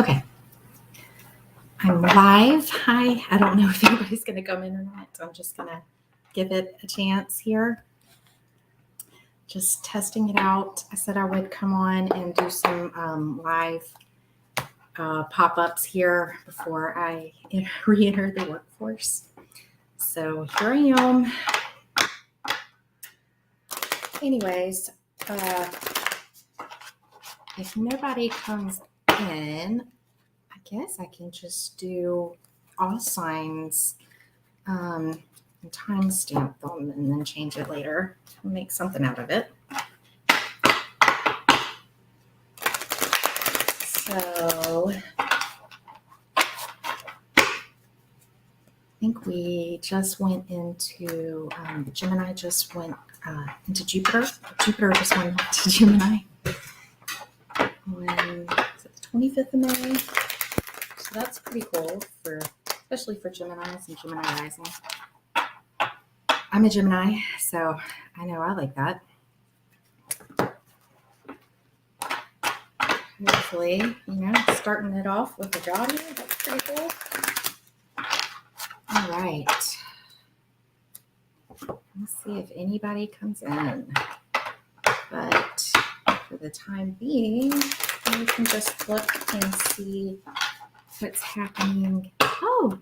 Okay, I'm live. Hi. I don't know if anybody's going to come in or not, so I'm just going to give it a chance here. Just testing it out. I said I would come on and do some live pop-ups here before I re-enter the workforce. So here I am. Anyways, if nobody comes in, I guess I can just do all signs and timestamp them and then change it later and make something out of it. So I think we just went into Gemini, just went into Jupiter. Jupiter just went to Gemini on the 25th of May. So that's pretty cool, especially for Geminis and Gemini rising. I'm a Gemini, so I know I like that. Hopefully, starting it off with a job here, that's pretty cool. All right. Let's see if anybody comes in. But for the time being, we can just look and see what's happening. Oh,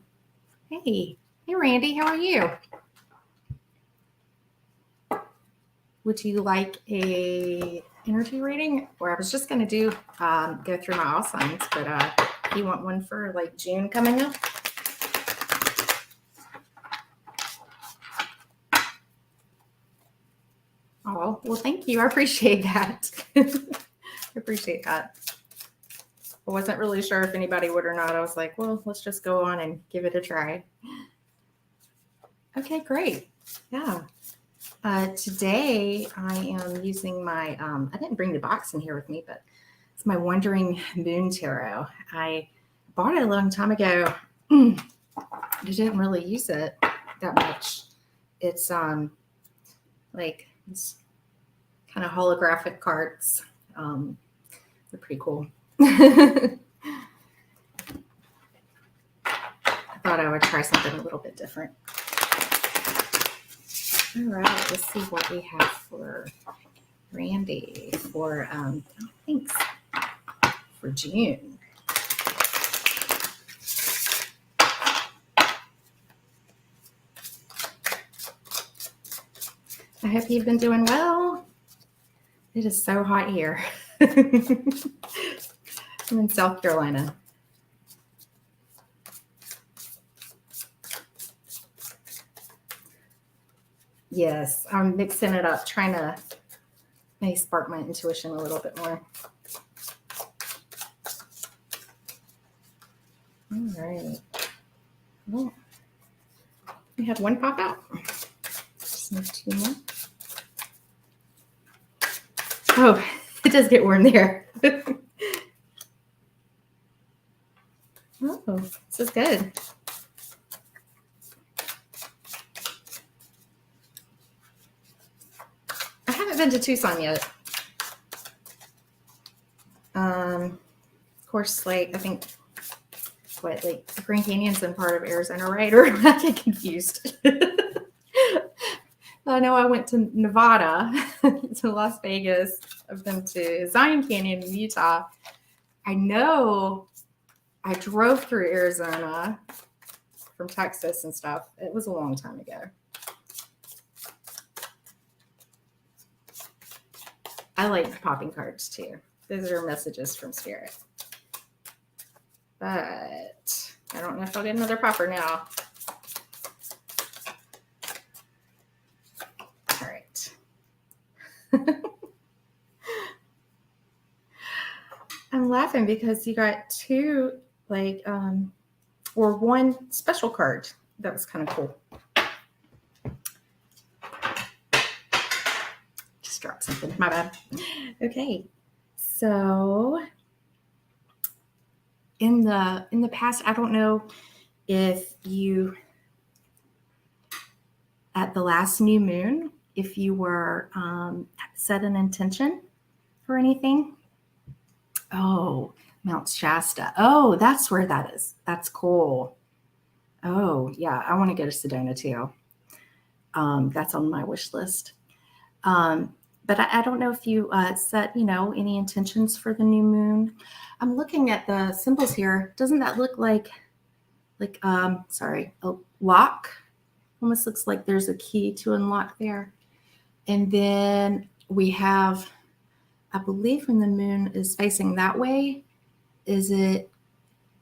hey, Randy, how are you? Would you like a energy reading? Or I was just going to go through my all signs, but you want one for like June coming up? Oh, well, thank you. I appreciate that. I appreciate that. I wasn't really sure if anybody would or not. I was like, well, let's just go on and give it a try. Okay, great. Yeah. Today I am using my, I didn't bring the box in here with me, but it's my Wandering Moon Tarot. I bought it a long time ago. I didn't really use it that much. It's it's kind of holographic cards. They're pretty cool. I thought I would try something a little bit different. All right, let's see what we have for Randy for thanks for June. I hope you've been doing well. It is so hot here. I'm in South Carolina. Yes, I'm mixing it up, trying to maybe spark my intuition a little bit more. All right. Well, we have one pop out. Just need two more. Oh, it does get warm there. Oh, this is good. I haven't been to Tucson yet. Of course, I think the Grand Canyon's in part of Arizona, right? Or am I getting confused? I know I went to Nevada, to Las Vegas. I've been to Zion Canyon in Utah. I know I drove through Arizona from Texas and stuff. It was a long time ago. I like popping cards too. Those are messages from Spirit. But I don't know if I'll get another popper now. All right. I'm laughing because you got two, or one special card. That was kind of cool. Just dropped something. My bad. Okay. So in the past, I don't know if you, at the last new moon, if you were set an intention for anything. Oh, Mount Shasta. Oh, that's where that is. That's cool. Oh, yeah. I want to go to Sedona too. That's on my wish list. Um, but I don't know if you set, any intentions for the new moon. I'm looking at the symbols here. Doesn't that look like a lock? Almost looks like there's a key to unlock there. And then we have, I believe when the moon is facing that way, is it,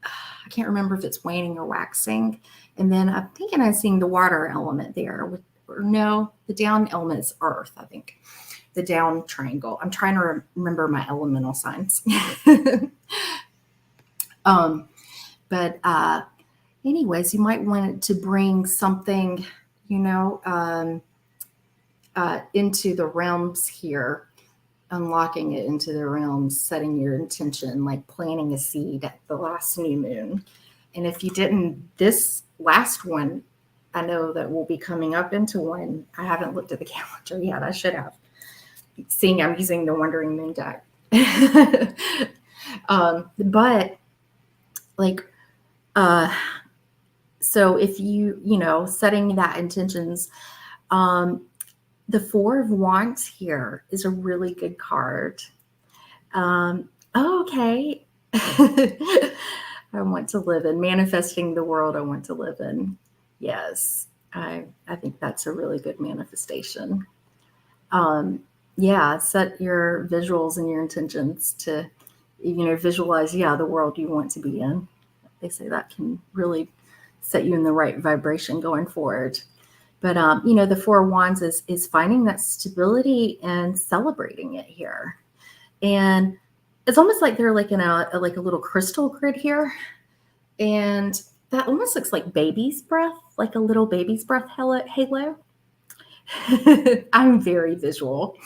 I can't remember if it's waning or waxing. And then I'm thinking I'm seeing the water element there. Or no, the down element is earth, I think. The down triangle. I'm trying to remember my elemental signs. um, but anyways, you might want it to bring something, into the realms here, unlocking it into the realms, setting your intention, like planting a seed at the last new moon. And if you didn't, this last one, I know that we'll be coming up into one. I haven't looked at the calendar yet. I should have. Seeing I'm using the Wandering Moon deck. But like, so if setting that intentions, the Four of Wands here is a really good card. Okay. I want to live in, manifesting the world I want to live in. Yes, I think that's a really good manifestation. Set your visuals and your intentions to, visualize, the world you want to be in. They say that can really set you in the right vibration going forward. But, the Four of Wands is finding that stability and celebrating it here. And it's almost like they're like in a little crystal grid here. And that almost looks like baby's breath, like a little baby's breath halo. I'm very visual.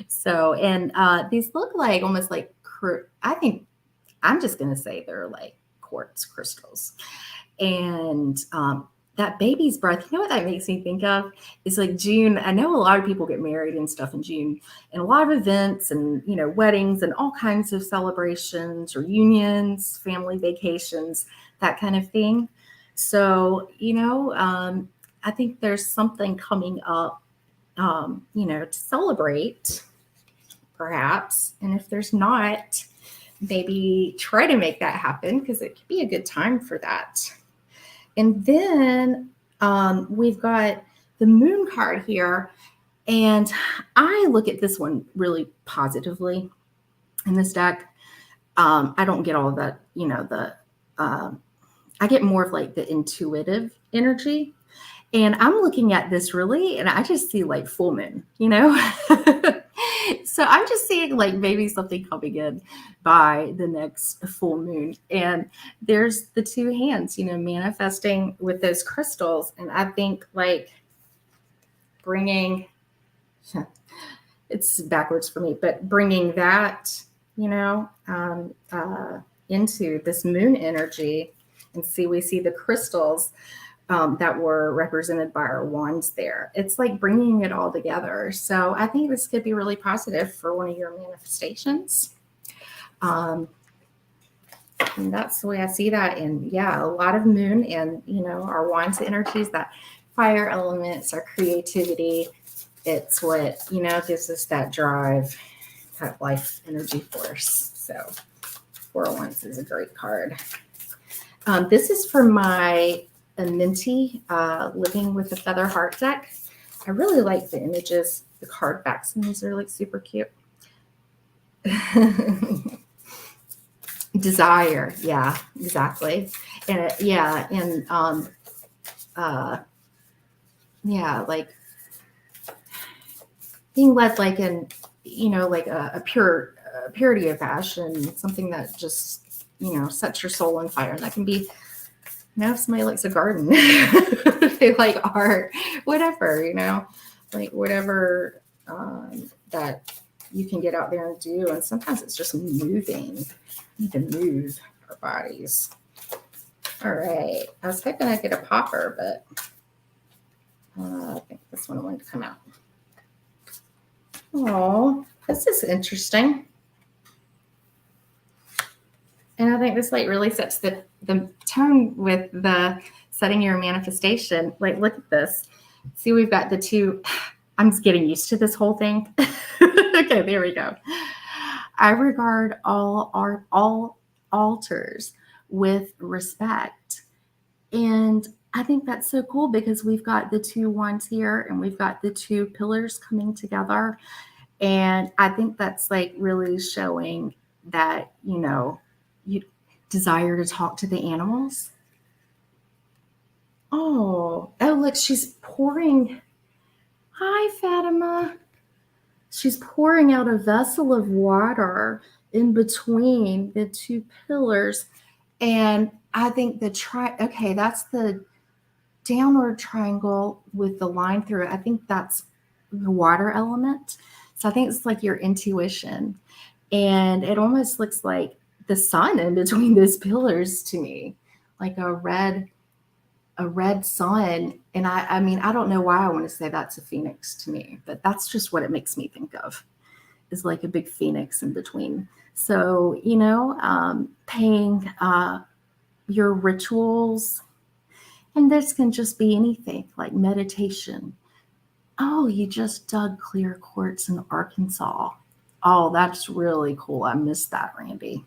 So, and these look like almost like, I think I'm just going to say they're like quartz crystals. And that baby's breath, you know what that makes me think of? Is like June. I know a lot of people get married and stuff in June, and a lot of events and, weddings and all kinds of celebrations, reunions, family vacations, that kind of thing. So, I think there's something coming up, to celebrate, perhaps. And if there's not, maybe try to make that happen, because it could be a good time for that. And then we've got the moon card here. And I look at this one really positively in this deck. I don't get all of that, I get more of like the intuitive energy. And I'm looking at this really, and I just see like full moon, So I'm just seeing like maybe something coming in by the next full moon. And there's the two hands, manifesting with those crystals. And I think like bringing, it's backwards for me, but bringing that, into this moon energy. And we see the crystals that were represented by our wands there. It's like bringing it all together. So I think this could be really positive for one of your manifestations. And that's the way I see that. And a lot of moon and, our wands energies, that fire elements, our creativity. It's what, gives us that drive, that life energy force. So Four of Wands is a great card. This is for my Minty Living with a Feather Heart deck. I really like the images, the card backs, and these are like super cute. Desire, yeah, exactly. And like being led like in, like a purity of passion, something that just, sets your soul on fire. And that can be, if somebody likes a garden, they like art, whatever, like whatever that you can get out there and do. And sometimes it's just moving. We need to move our bodies. All right. I was hoping I'd get a popper, but I think this one wanted to come out. Oh, this is interesting. And I think this like really sets the tone with the setting your manifestation. Like, look at this. See, we've got the two. I'm just getting used to this whole thing. Okay, there we go. I regard all altars with respect. And I think that's so cool because we've got the two wands here and we've got the two pillars coming together. And I think that's like really showing that, you desire to talk to the animals. Oh, look, she's pouring. Hi, Fatima. She's pouring out a vessel of water in between the two pillars. And I think okay, that's the downward triangle with the line through it. I think that's the water element. So I think it's like your intuition. And it almost looks like the sun in between those pillars to me, like a red sun. And I mean, I don't know why I want to say that's a phoenix to me, but that's just what it makes me think of, is like a big phoenix in between. So, paying your rituals, and this can just be anything like meditation. Oh, you just dug clear quartz in Arkansas. Oh, that's really cool. I missed that, Randy.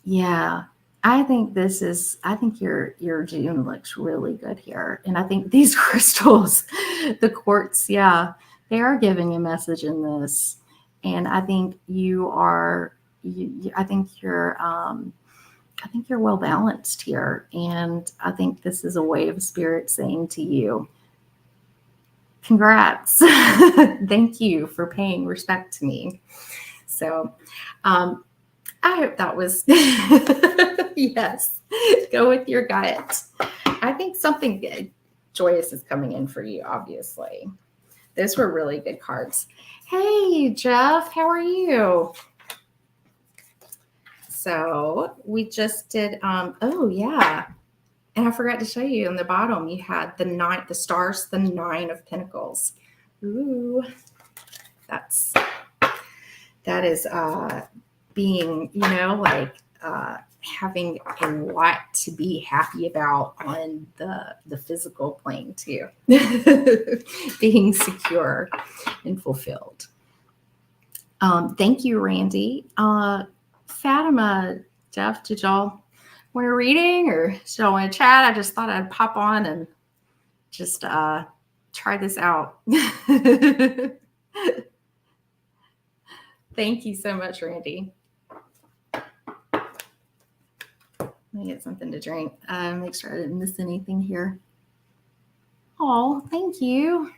Yeah, I think your June looks really good here. And I think these crystals, the quartz, yeah, they are giving a message in this. And I think I think you're well balanced here. And I think this is a way of spirit saying to you, congrats. Thank you for paying respect to me. So, I hope that was, yes, go with your gut. I think something good, joyous is coming in for you, obviously. Those were really good cards. Hey, Jeff, how are you? So we just did, oh yeah. And I forgot to show you on the bottom, you had the stars, the 9 of Pentacles. Ooh, that is, being, having a lot to be happy about on the physical plane too. Being secure and fulfilled. Thank you, Randy. Fatima, Jeff, did y'all want a reading or did y'all want to chat? I just thought I'd pop on and just try this out. Thank you so much, Randy. Let me get something to drink. Make sure I didn't miss anything here. Oh, thank you.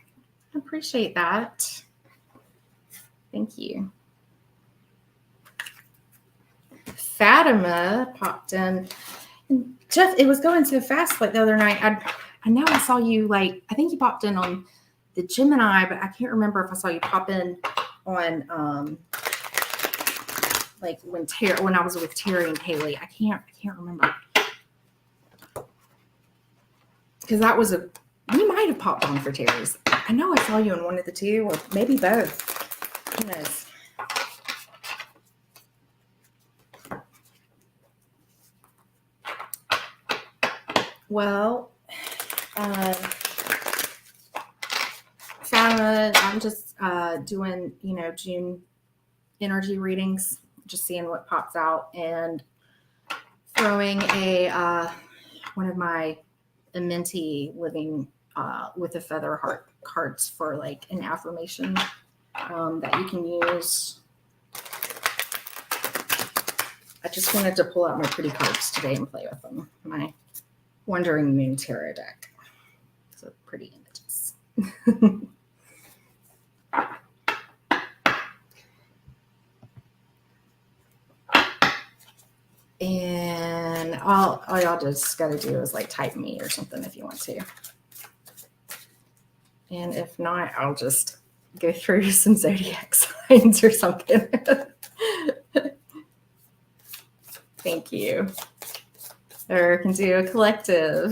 I appreciate that. Thank you. Fatima popped in. And Jeff, it was going so fast like the other night. I know I saw you, I think you popped in on the Gemini, but I can't remember if I saw you pop in on when I was with Terry and Haley. I can't remember. Because we might have popped on for Terry's. I know I saw you in one of the two, or maybe both. Who knows? Well, Fatima, I'm just doing, June energy readings, just seeing what pops out, and throwing one of my Amenti living with a feather heart cards for an affirmation that you can use. I just wanted to pull out my pretty cards today and play with them. My Wandering Moon Tarot deck. So pretty images. And all y'all just got to do is type me or something if you want to. And if not, I'll just go through some zodiac signs or something. Thank you. Or can do a collective.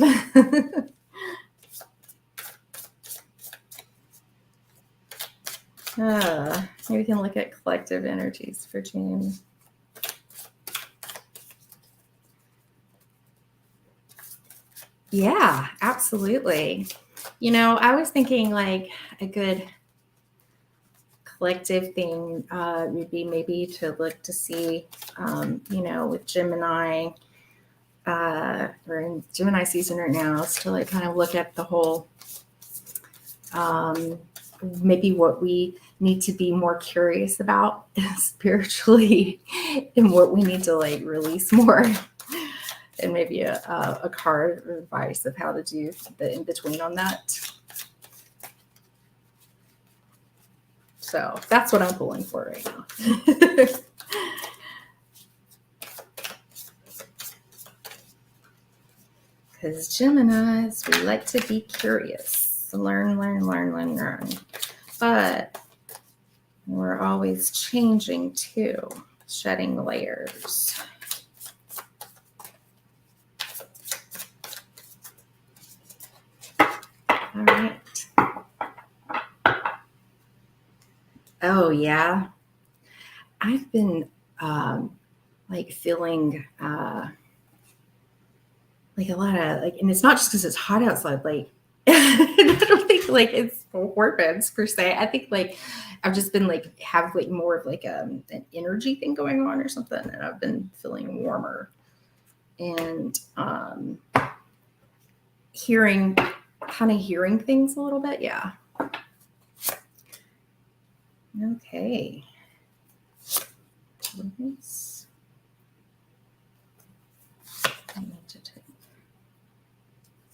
Maybe we can look at collective energies for June. Yeah, absolutely. I was thinking like a good collective thing would be maybe to look to see, with Gemini, we're in Gemini season right now, is to like kind of look at the whole, um, maybe what we need to be more curious about spiritually and what we need to like release more. And maybe a card or advice of how to do the in between on that. So that's what I'm pulling for right now. Because Geminis, we like to be curious, learn, learn, learn, learn, learn. But we're always changing too, shedding layers. All right. Oh, yeah. I've been like feeling like a lot of like, and it's not just because it's hot outside. Like, I don't think like it's hormones per se. I think like I've just been like have like more of like an energy thing going on or something, and I've been feeling warmer and hearing things a little bit. Yeah. Okay.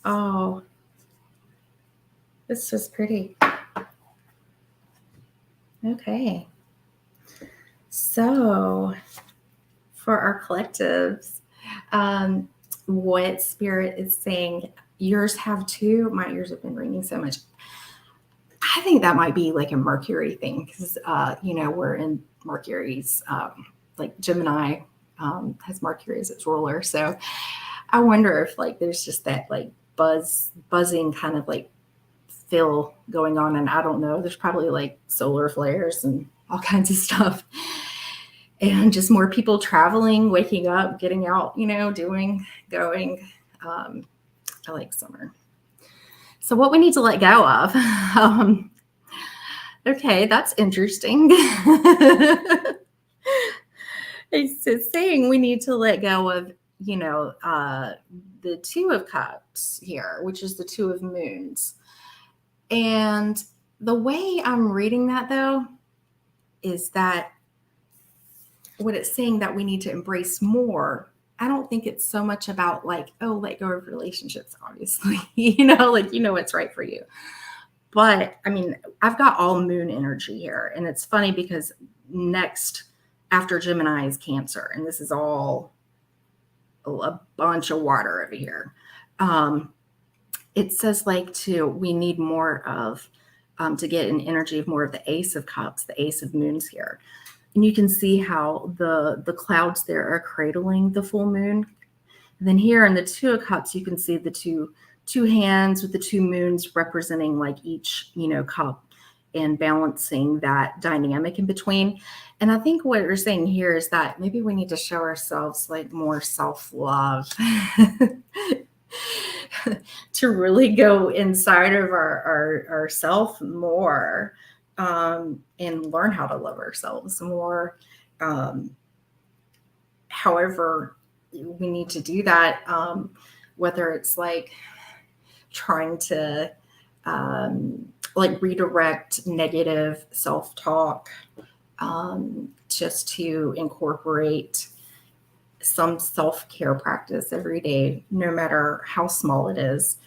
Oh, this was pretty. Okay. So for our collectives, what Spirit is saying, yours have too. My ears have been ringing so much. I think that might be like a Mercury thing because, we're in Mercury's, like Gemini has Mercury as its ruler. So I wonder if like there's just that like buzzing kind of like feel going on. And I don't know, there's probably like solar flares and all kinds of stuff. And just more people traveling, waking up, getting out, doing, going. I like summer. So what we need to let go of. Okay, that's interesting. It's saying we need to let go of, the Two of Cups here, which is the Two of Moons. And the way I'm reading that, though, is that what it's saying that we need to embrace more. I don't think it's so much about like, oh, let go of relationships, obviously, like, what's right for you. But I mean, I've got all moon energy here. And it's funny because next after Gemini is Cancer. And this is all a bunch of water over here. It says like we need more of, to get an energy of more of the Ace of Cups, the Ace of Moons here. And you can see how the clouds there are cradling the full moon. And then here in the Two of Cups, you can see the two hands with the two moons representing like each, cup and balancing that dynamic in between. And I think what we're saying here is that maybe we need to show ourselves like more self-love to really go inside of our self more, and learn how to love ourselves more. However, we need to do that, whether it's like trying to like redirect negative self-talk, just to incorporate some self-care practice every day, no matter how small it is.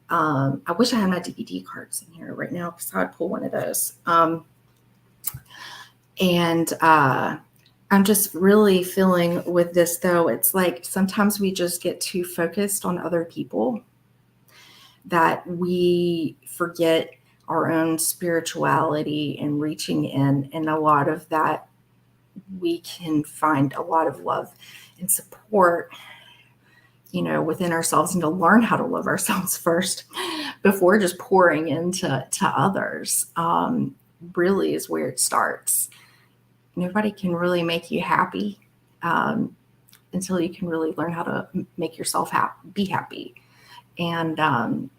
I wish I had my DVD cards in here right now because I'd pull one of those. And I'm just really feeling with this, though, it's like sometimes we just get too focused on other people that we forget our own spirituality and reaching in. And a lot of that, we can find a lot of love and support, within ourselves, and to learn how to love ourselves first before just pouring into others, really is where it starts. Nobody can really make you happy until you can really learn how to make yourself be happy. And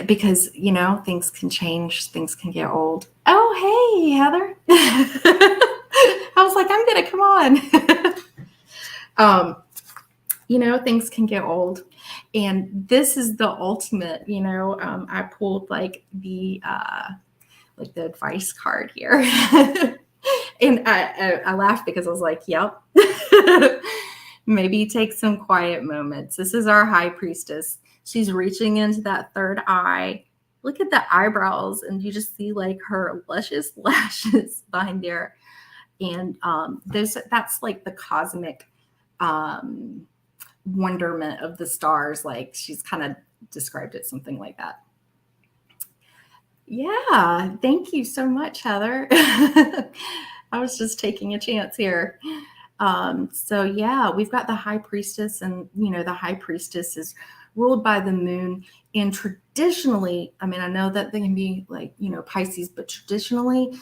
because, things can change, things can get old. Oh, hey, Heather. I was like, I'm going to come on. Things can get old. And this is the ultimate, I pulled like the advice card here. And I laughed because I was like, yep. Maybe take some quiet moments. This is our high priestess. She's reaching into that third eye. Look at the eyebrows, and you just see like her luscious lashes behind there. And that's like the cosmic wonderment of the stars. Like she's kind of described it something like that. Yeah, thank you so much, Heather. I was just taking a chance here. So yeah, we've got the high priestess, and the high priestess is ruled by the moon. And traditionally, I mean, I know that they can be like, Pisces, but traditionally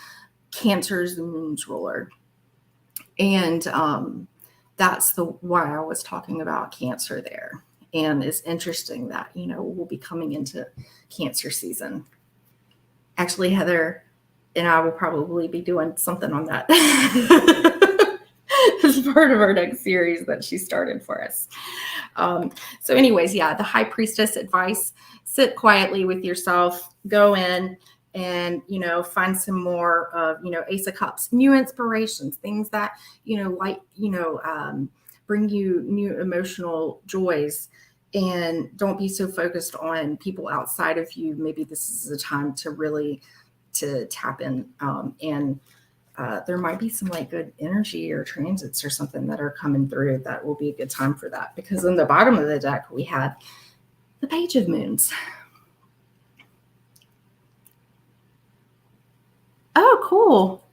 Cancer is the moon's ruler. And that's why I was talking about Cancer there. And it's interesting that, we'll be coming into Cancer season. Actually, Heather and I will probably be doing something on that as part of our next series that she started for us. So anyways, yeah, the high priestess advice: sit quietly with yourself, go in and, find some more of, Ace of Cups, new inspirations, things that, bring you new emotional joys. And don't be so focused on people outside of you. Maybe this is a time to really tap in, and there might be some like good energy or transits or something that are coming through that will be a good time for that. Because on the bottom of the deck, we had the Page of Moons. Oh, cool.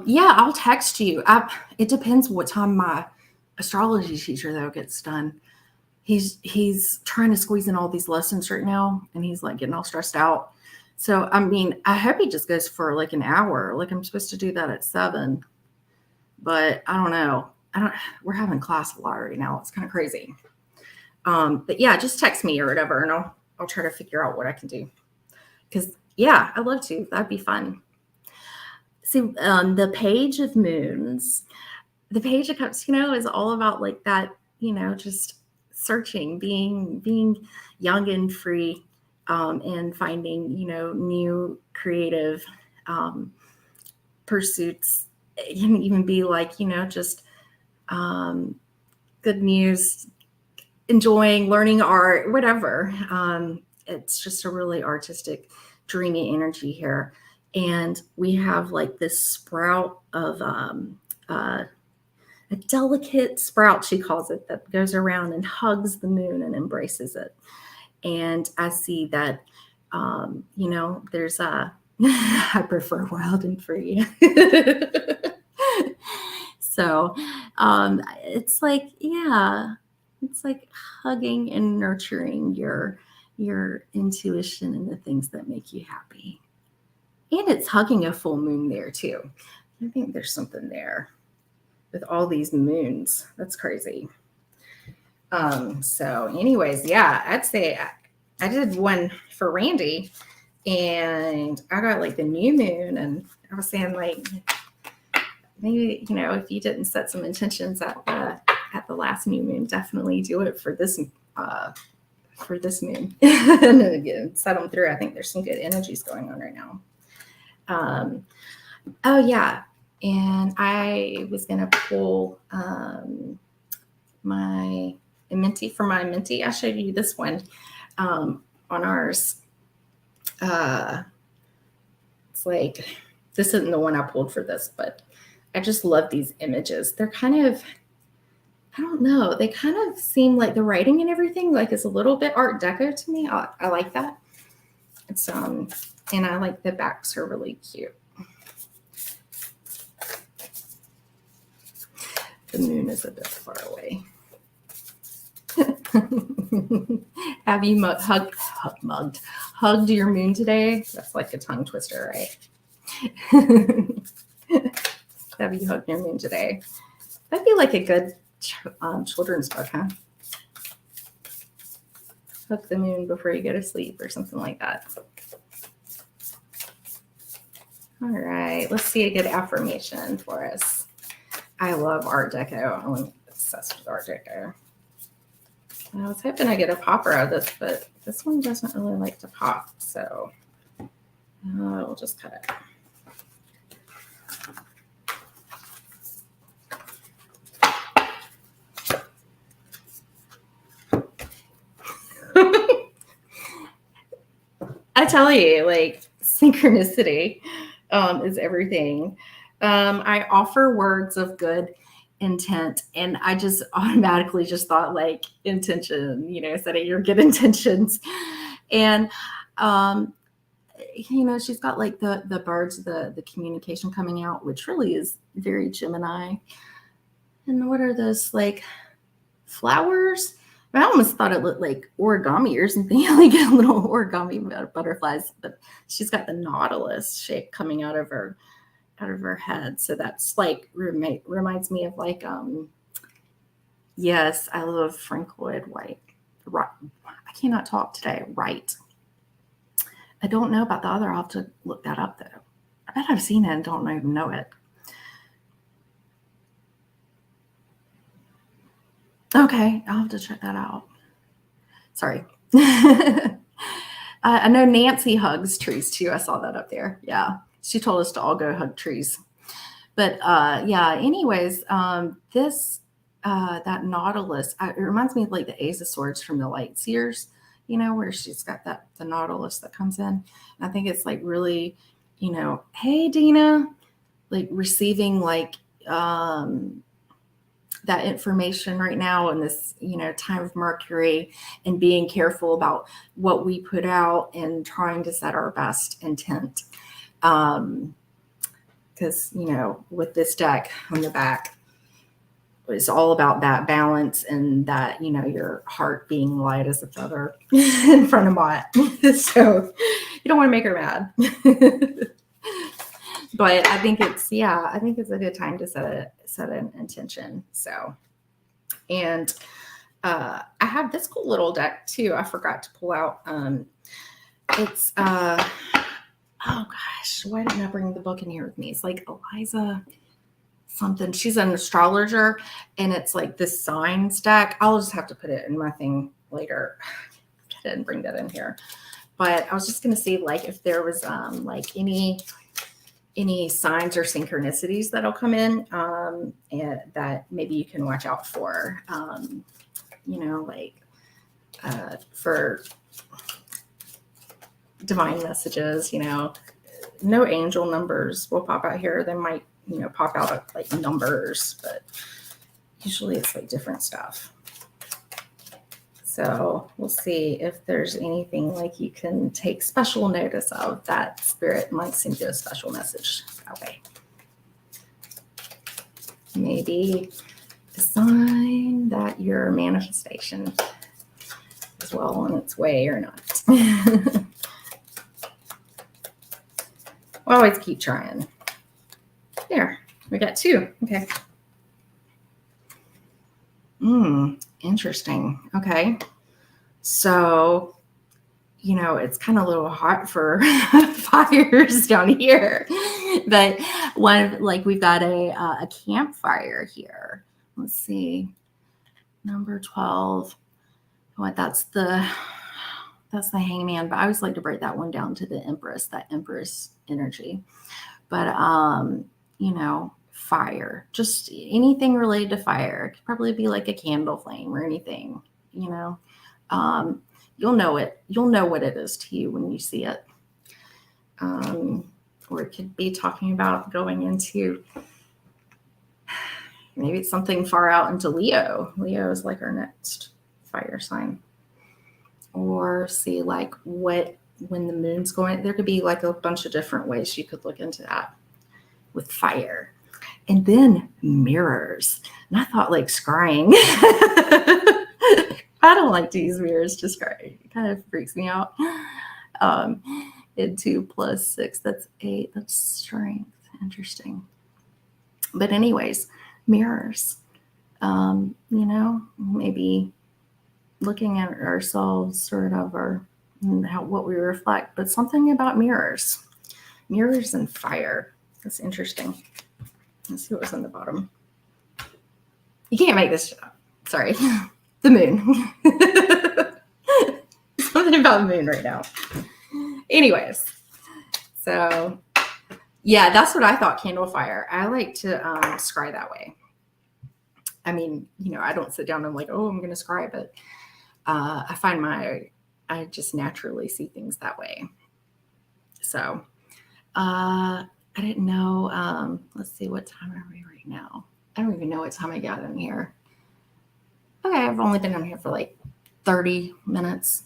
Yeah, I'll text you. It depends what time my astrology teacher though gets done. He's trying to squeeze in all these lessons right now, and he's like getting all stressed out. So, I mean, I hope he just goes for like an hour. Like I'm supposed to do that at 7, but I don't know. We're having class a lot right now. It's kind of crazy. But yeah, just text me or whatever, and I'll try to figure out what I can do. Because yeah, I'd love to. That'd be fun. See, the Page of Moons, the Page of Cups, is all about like that, just searching, being young and free, and finding, new creative pursuits. It can even be like, just good news, enjoying, learning art, whatever. It's just a really artistic, dreamy energy here. And we have like this sprout of a delicate sprout, she calls it, that goes around and hugs the moon and embraces it. And I see that, there's I prefer wild and free. So it's like, yeah, it's like hugging and nurturing your intuition and the things that make you happy. And it's hugging a full moon there too. I think there's something there with all these moons. That's crazy. So anyways, yeah, I'd say I did one for Randy, and I got like the new moon, and I was saying like, maybe, if you didn't set some intentions at the last new moon, definitely do it for this moon. And then again, set them through. I think there's some good energies going on right now. Oh yeah. And I was going to pull my Minty for my Minty. I showed you this one on ours. It's like, this isn't the one I pulled for this, but I just love these images. They're kind of, I don't know, they kind of seem like the writing and everything like it's a little bit Art Deco to me. I like that. It's and I like the backs are really cute. The moon is a bit far away. Have you hugged your moon today? That's like a tongue twister, right? Have you hugged your moon today? That'd be like a good children's book, huh? hug the moon before you go to sleep or something like that. All right, let's see a good affirmation for us. I love Art Deco. I'm obsessed with Art Deco. I was hoping I get a popper out of this, but this one doesn't really like to pop, so we'll just cut it. I tell you, like, synchronicity is everything. I offer words of good intent, and I just automatically just thought like intention, setting your good intentions. And she's got like the birds, the communication coming out, which really is very Gemini. And what are those, like, flowers? I almost thought it looked like origami or something, like little origami butterflies, but she's got the nautilus shape coming out of her head. So that's like reminds me of like yes, I love Frank Lloyd Wright. I cannot talk today. Right. I don't know about the other. I'll have to look that up though. I bet I've seen it and don't even know it. Okay, I'll have to check that out. Sorry. I know Nancy hugs trees too. I saw that up there. Yeah. She told us to all go hug trees. But yeah, anyways, this, that nautilus, it reminds me of like the Ace of Swords from the Light Seers, where she's got the nautilus that comes in. And I think it's like really, hey, Dina, like receiving like, that information right now in this, time of Mercury, and being careful about what we put out and trying to set our best intent. Because, with this deck on the back, it's all about that balance and that, your heart being light as a feather in front of Mott. So you don't want to make her mad. But I think it's a good time to set an intention. So, and I have this cool little deck too. I forgot to pull out. It's oh gosh, why didn't I bring the book in here with me? It's like Eliza something. She's an astrologer, and it's like this signs deck. I'll just have to put it in my thing later. I didn't bring that in here, but I was just gonna see like if there was like any signs or synchronicities that'll come in, and that maybe you can watch out for, for divine messages, no angel numbers will pop out here. They might, pop out like numbers, but usually it's like different stuff. So we'll see if there's anything like you can take special notice of that Spirit might send you a special message that way. Maybe a sign that your manifestation is well on its way or not. We'll always keep trying. There, we got 2. Okay. Interesting. Okay. So, it's kind of a little hot for fires down here, but we've got a campfire here. Let's see, number 12. What? That's the hangman, but I always like to break that one down to the Empress, that Empress energy. But, fire, just anything related to fire. It could probably be like a candle flame or anything, you'll know it. You'll know what it is to you when you see it. Or it could be talking about going into, maybe it's something far out into Leo. Leo is like our next fire sign. Or see like when the moon's going, there could be like a bunch of different ways you could look into that with fire. And then mirrors. And I thought like scrying. I don't like to use mirrors to scry. It kind of freaks me out. And 2 + 6, that's 8. That's strength. Interesting. But anyways, mirrors. Maybe looking at ourselves sort of, or what we reflect, but something about mirrors and fire. That's interesting. Let's see what was on the bottom. You can't make this up. Sorry. The moon. Something about the moon right now. Anyways, so yeah, that's what I thought, candle fire. I like to scry that way. I mean, I don't sit down and I'm like, oh, I'm going to scry, but I find I just naturally see things that way. So I didn't know. Let's see, what time are we right now? I don't even know what time I got in here. Okay, I've only been on here for like 30 minutes.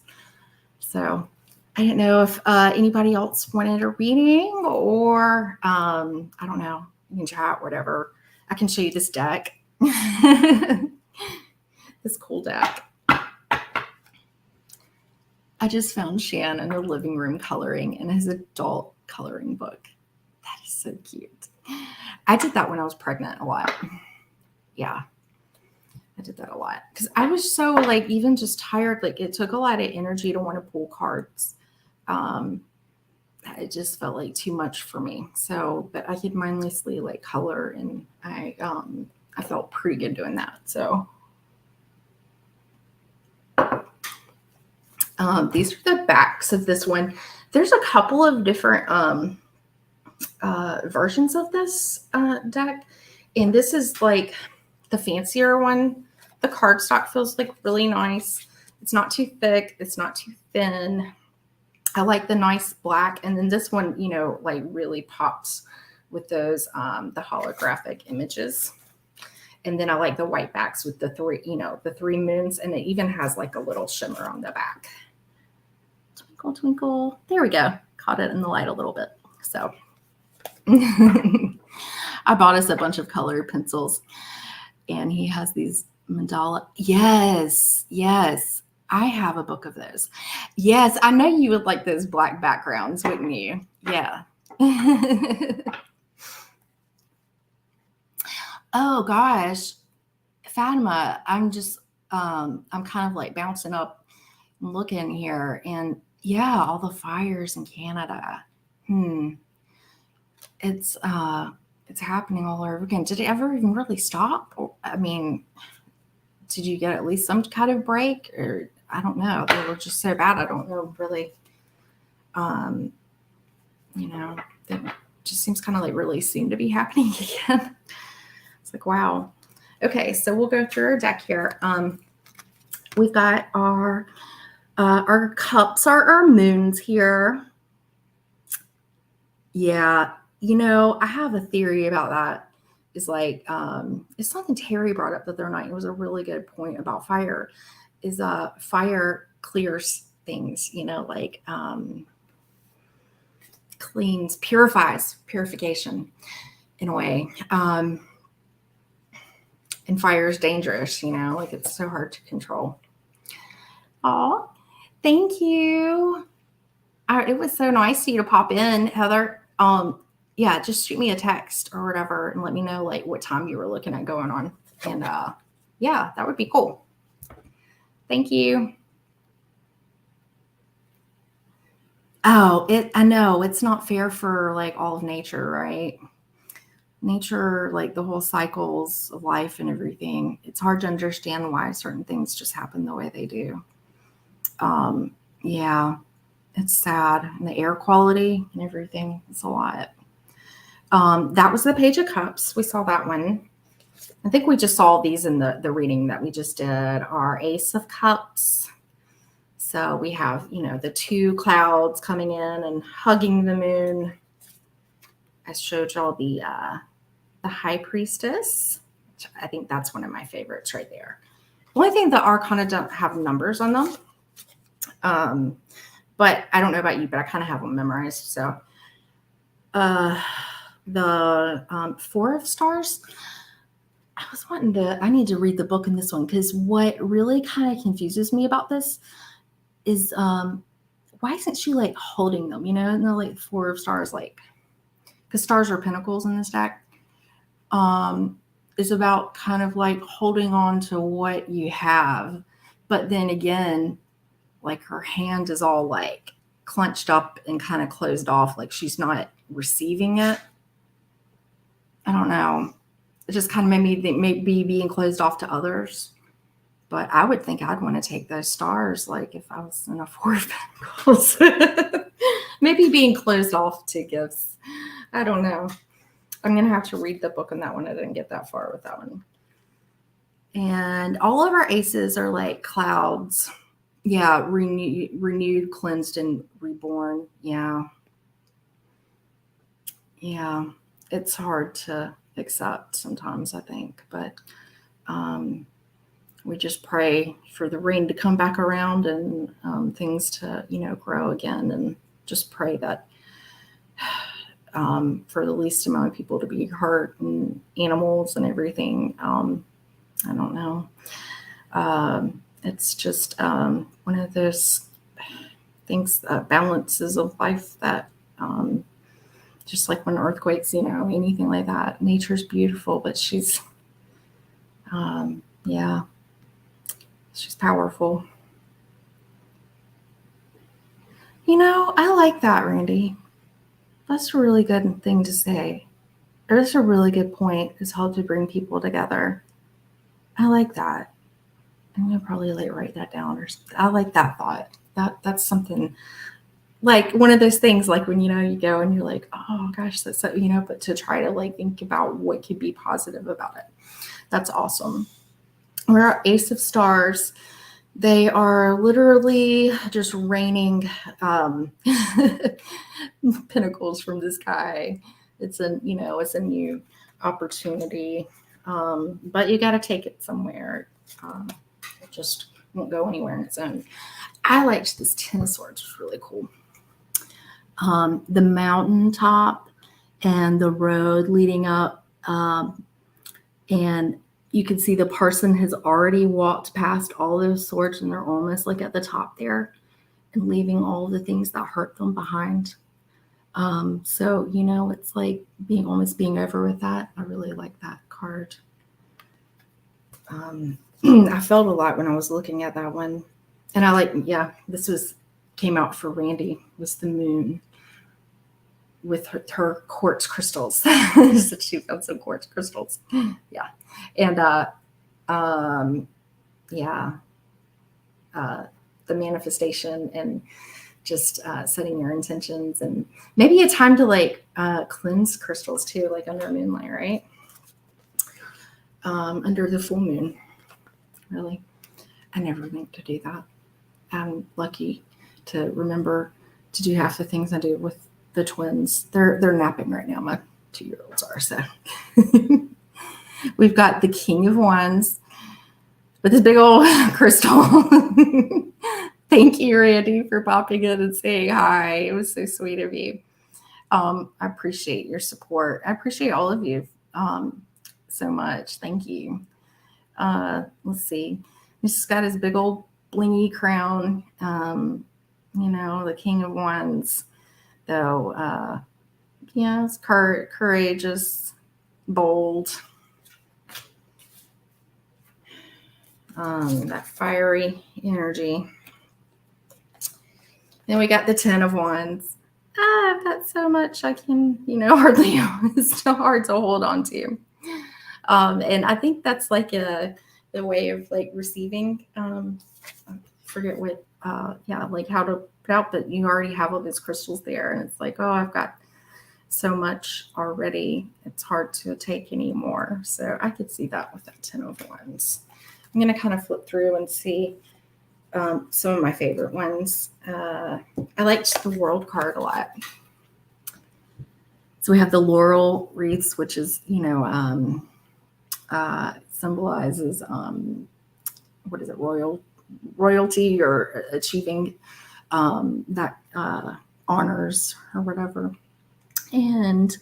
So I didn't know if anybody else wanted a reading, or I don't know. You can chat, whatever. I can show you this deck. This cool deck. I just found Shan in the living room coloring in his adult coloring book. That is so cute. I did that when I was pregnant a lot. Yeah, I did that a lot because I was so like even just tired. Like it took a lot of energy to want to pull cards. It just felt like too much for me. So, but I could mindlessly like color, and I felt pretty good doing that. So. These are the backs of this one. There's a couple of different versions of this deck, and this is like the fancier one. The cardstock feels like really nice. It's not too thick. It's not too thin. I like the nice black, and then this one, like really pops with those the holographic images. And then I like the white backs with the three moons, and it even has like a little shimmer on the back. Twinkle, twinkle. There we go. Caught it in the light a little bit. So I bought us a bunch of colored pencils, and he has these mandala. Yes. I have a book of those. Yes, I know you would like those black backgrounds, wouldn't you? Yeah. Oh gosh, Fatima, I'm just I'm kind of like bouncing up and looking here, and yeah, all the fires in Canada. It's happening all over again. Did it ever even really stop? I mean, did you get at least some kind of break? Or I don't know. They were just so bad. I don't know really. It just seems kind of like really soon to be happening again. It's like, wow. Okay, so we'll go through our deck here. We've got our cups are our moons here. Yeah, I have a theory about that. Is like it's something Terry brought up the other night. It was a really good point about fire. Is fire clears things, like cleans, purification in a way. And fire is dangerous, like it's so hard to control. Oh, thank you. It was so nice of you to pop in, Heather. Yeah, just shoot me a text or whatever and let me know like what time you were looking at going on. And yeah, that would be cool. Thank you. Oh, I know it's not fair for like all of nature, right? Nature, like the whole cycles of life and everything. It's hard to understand why certain things just happen the way they do. Yeah, it's sad. And the air quality and everything, it's a lot. That was the Page of Cups. We saw that one. I think we just saw these in the reading that we just did. Our Ace of Cups. So we have, the two clouds coming in and hugging the moon. I showed y'all the High Priestess. I think that's one of my favorites right there. The only thing, the Arcana don't have numbers on them. But I don't know about you, but I kind of have them memorized. So the Four of Stars. I need to read the book in this one, because what really kind of confuses me about this is why isn't she like holding them? And they're like Four of Stars, like, because stars are pentacles in this deck. Is about kind of like holding on to what you have But then again, like her hand is all like clenched up and kind of closed off, like she's not receiving it. I don't know. It just kind of made me think maybe being closed off to others. But I would think I'd want to take those stars, like if I was in a Four of Pentacles. Maybe being closed off to gifts. I don't know. I'm going to have to read the book on that one. I didn't get that far with that one. And all of our aces are like clouds. Yeah, renewed, cleansed, and reborn. Yeah. Yeah. It's hard to accept sometimes, I think. But we just pray for the rain to come back around and things to, grow again. And just pray that for the least amount of people to be hurt and animals and everything. I don't know. It's just one of those things, balances of life that just like when earthquakes, anything like that. Nature's beautiful, but she's, she's powerful. I like that, Randy. That's a really good thing to say. That's a really good point, is how to bring people together. I like that. I'm going to probably write that down. I like that thought. That's something like one of those things, like when, you go and you're like, oh gosh, that's so, but to try to think about what could be positive about it. That's awesome. We're our Ace of Stars. They are literally just raining pinnacles from the sky. It's a new opportunity, but you got to take it somewhere. It just won't go anywhere on its own. I liked this Ten of Swords. It was really cool. The mountaintop and the road leading up, and you can see the person has already walked past all those swords and they're almost like at the top there and leaving all the things that hurt them behind. So, it's like almost being over with that. I really like that card. I felt a lot when I was looking at that one. And this came out for Randy, was the moon with her quartz crystals. She found some quartz crystals. Yeah. And the manifestation and just setting your intentions, and maybe a time to cleanse crystals too, like under moonlight, right? Under the full moon. Really, I never think to do that. I'm lucky to remember to do half the things I do with the twins. They're napping right now. My 2-year-olds are. So we've got the King of Wands with this big old crystal. Thank you, Randy, for popping in and saying hi. It was so sweet of you. I appreciate your support. I appreciate all of you so much. Thank you. Let's see. He's just got his big old blingy crown. The King of Wands, though. It's courageous, bold. That fiery energy. Then we got the Ten of Wands. I've got so much I can, hardly, it's still hard to hold on to. And I think that's like the way of receiving, I forget what, like how to put out, but you already have all these crystals there. And it's like, oh, I've got so much already. It's hard to take anymore. So I could see that with that Ten of Wands. I'm going to kind of flip through and see some of my favorite ones. I liked the World card a lot. So we have the laurel wreaths, which is, symbolizes, what is it, royalty or achieving that honors or whatever. And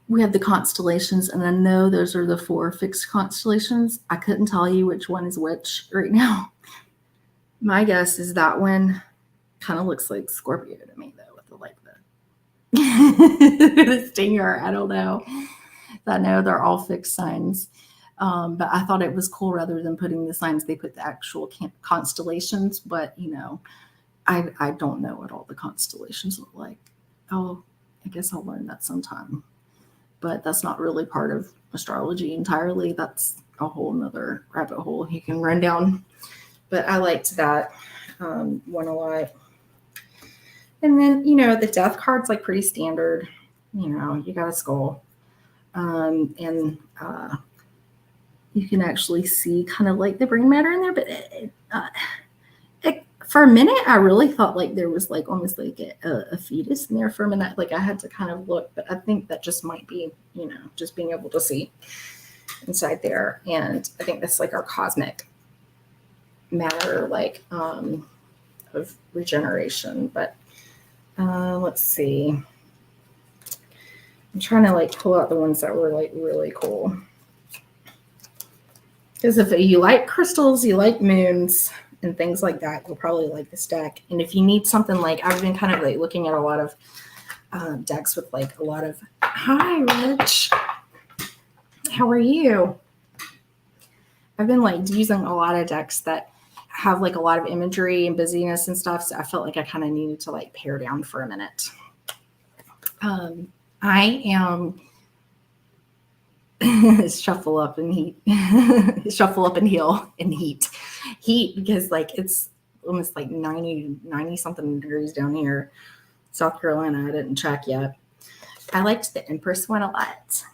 we have the constellations, and I know those are the 4 fixed constellations. I couldn't tell you which one is which right now. My guess is that one kind of looks like Scorpio to me, though, with the stinger. I don't know. I know they're all fixed signs. But I thought it was cool rather than putting the signs, they put the actual constellations. But, I don't know what all the constellations look like. Oh, I guess I'll learn that sometime. But that's not really part of astrology entirely. That's a whole nother rabbit hole you can run down. But I liked that one a lot. And then, the death card's like pretty standard. You got a skull. And you can actually see kind of like the brain matter in there. But for a minute, I really thought like there was like almost like a fetus in there for a minute. Like I had to kind of look, but I think that just might be, just being able to see inside there. And I think that's like our cosmic matter, like of regeneration. But let's see. I'm trying to like pull out the ones that were like really cool. Because if you like crystals, you like moons and things like that, you'll probably like this deck. And if you need something like, I've been kind of like looking at a lot of decks with like a lot of, hi, Rich. How are you? I've been like using a lot of decks that have like a lot of imagery and busyness and stuff. So I felt like I kind of needed to like pare down for a minute. I am shuffle up and heat, shuffle up and heal and heat because like it's almost like 90 something degrees down here, South Carolina. I didn't check yet. I liked the Empress one a lot.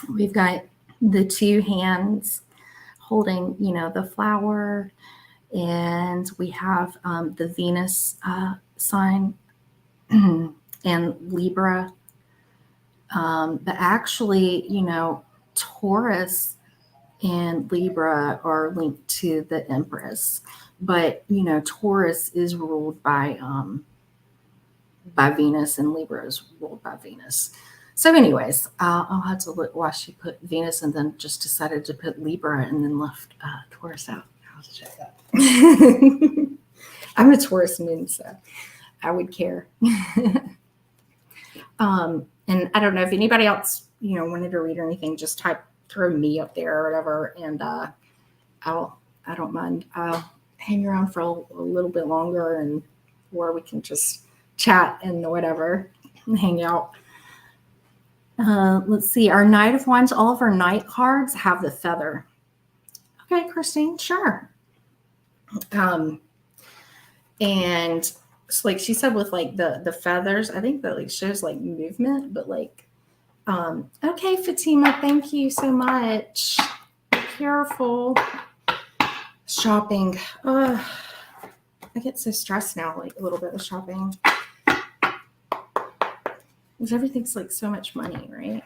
We've got the two hands holding, the flower, and we have the Venus sign and Libra. But actually, Taurus and Libra are linked to the Empress. But, Taurus is ruled by Venus and Libra is ruled by Venus. So anyways, I'll have to look why she put Venus and then just decided to put Libra and then left Taurus out. I'll have to check that. I'm a Taurus moon, so I would care. And I don't know if anybody else, wanted to read or anything, just throw me up there or whatever. And I don't mind. I'll hang around for a little bit longer or we can just chat and whatever and hang out. Let's see. Our Knight of Wands, all of our Knight cards have the feather. Okay, Christine, sure. And so like she said with like the feathers, I think that like shows like movement, but like, okay, Fatima, thank you so much. Be careful. Shopping. I get so stressed now, like a little bit with shopping. Because everything's like so much money, right?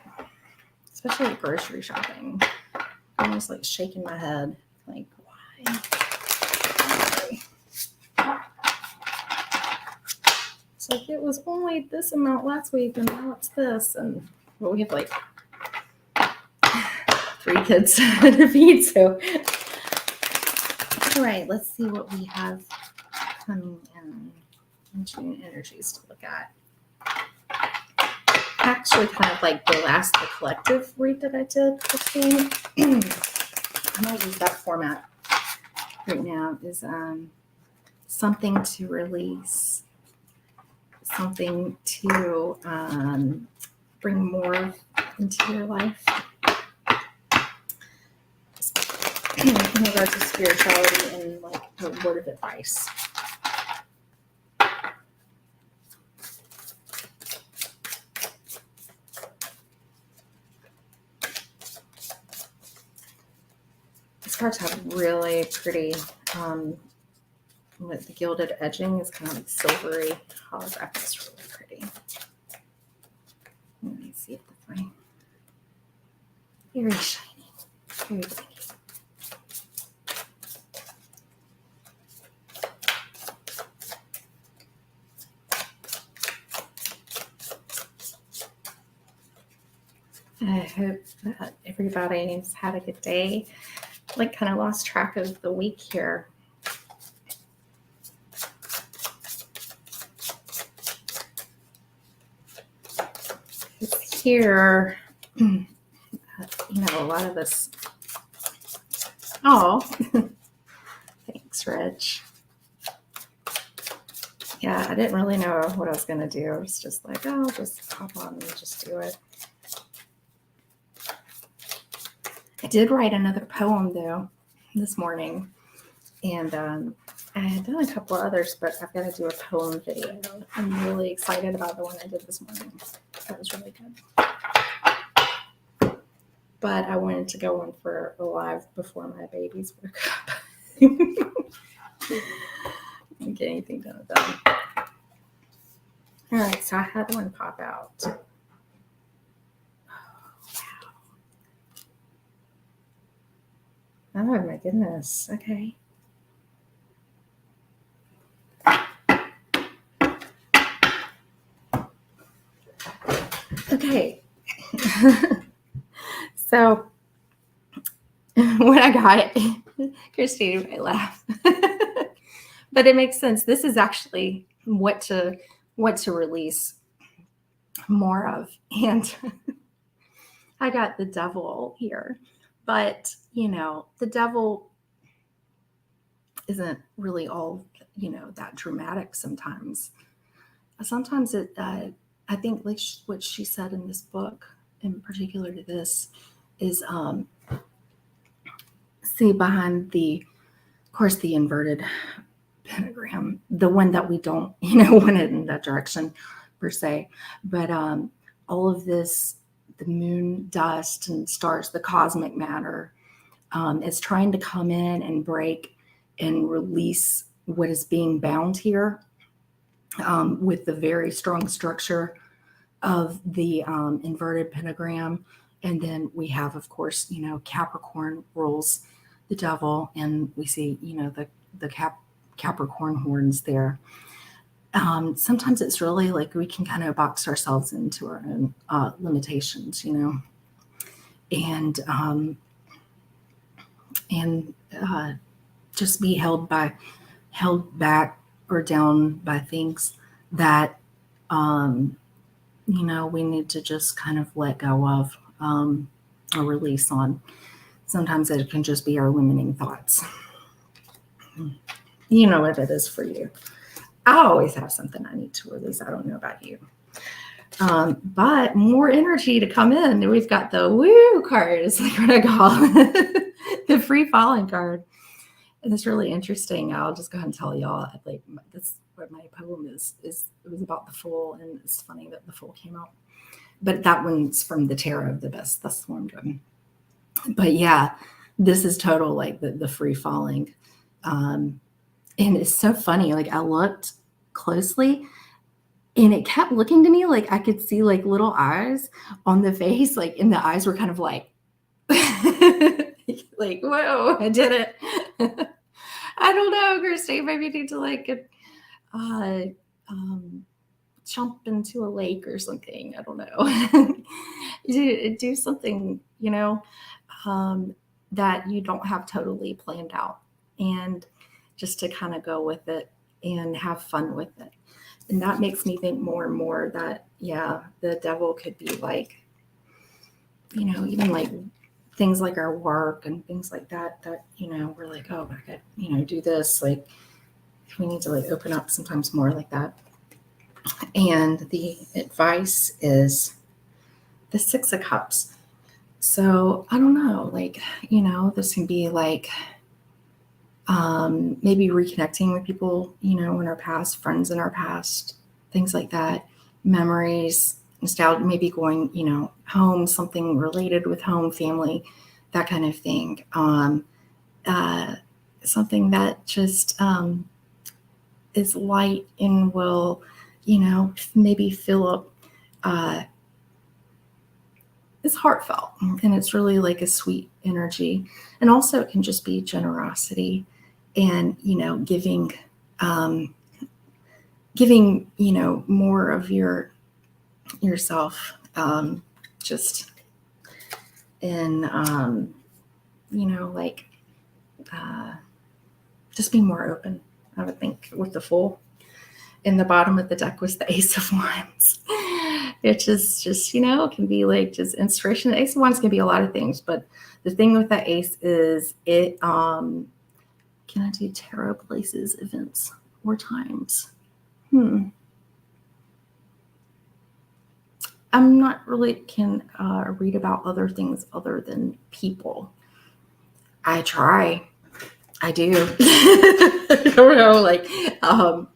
Especially like grocery shopping. I'm almost like shaking my head. Like, why? It's like it was only this amount last week and now it's this. And we have like 3 kids to feed. So, all right, let's see what we have coming in June energies to look at. Actually, kind of like the collective read that I did, Christine. I might use that format right now. Is something to release, something to bring more into your life in regards to spirituality and like a word of advice. These cards have really pretty, with the gilded edging is kind of like silvery holographic. It's really pretty. Let me see it this way. Very shiny. Very pretty. I hope that everybody's had a good day. Like kind of lost track of the week here. Here, a lot of this. Oh, thanks, Rich. Yeah, I didn't really know what I was going to do. I was just like, oh, I'll just hop on and just do it. I did write another poem, though, this morning. And I had done a couple of others, but I've got to do a poem video. I'm really excited about the one I did this morning. That was really good. But I wanted to go on for a live before my babies woke up. Didn't get anything done with them. All right, so I had one pop out. Oh, wow. Oh, my goodness. Okay. Okay. So when I got it, Christine might laugh. But it makes sense. This is actually what to release more of. And I got the devil here. But, the devil isn't really all, that dramatic sometimes. Sometimes it, I think like what she said in this book, in particular to this, is see behind of course, the inverted pentagram, the one that we don't, want it in that direction per se, but all of this, the moon dust and stars, the cosmic matter, is trying to come in and break and release what is being bound here, with the very strong structure of the inverted pentagram. And then we have, of course, Capricorn rules the devil, and we see, the Capricorn horns there. Sometimes it's really like we can kind of box ourselves into our own limitations, and just be held back or down by things that we need to just kind of let go of, or release on. Sometimes it can just be our limiting thoughts. You know what it is for you. I always have something I need to release. I don't know about you. But more energy to come in. We've got the woo card, is like what I call it. The free falling card. And it's really interesting. I'll just go ahead and tell y'all, like, that's what my poem is. It was about the Fool, and it's funny that the Fool came out. But that one's from the Tarot of the Best. That's the one I'm doing. But yeah, this is total like the free falling. And it's so funny. Like, I looked closely, and it kept looking to me like I could see like little eyes on the face, like, and the eyes were kind of like, like, whoa, I did it. I don't know, Christine. Maybe you need to like jump into a lake or something. I don't know. do something, that you don't have totally planned out, and just to kind of go with it and have fun with it. And that makes me think more and more that, yeah, the devil could be like, even like things like our work and things like that, we're like, oh, I could, do this. Like, we need to like open up sometimes more like that. And the advice is the Six of Cups. So I don't know, like, this can be like, maybe reconnecting with people, in our past, friends in our past, things like that, memories, nostalgia, maybe going, home, something related with home, family, that kind of thing. Something that just is light and will, maybe fill up, it's heartfelt, and it's really like a sweet energy. And also it can just be generosity and, giving, more of yourself, just in, like, just be more open, I would think, with the Fool. In the bottom of the deck was the Ace of Wands. which is just, can be like just inspiration. The Ace of Wands can be a lot of things, but the thing with that Ace is it can I do tarot places, events, or times? I'm not really can read about other things other than people. I try. I do. I don't know.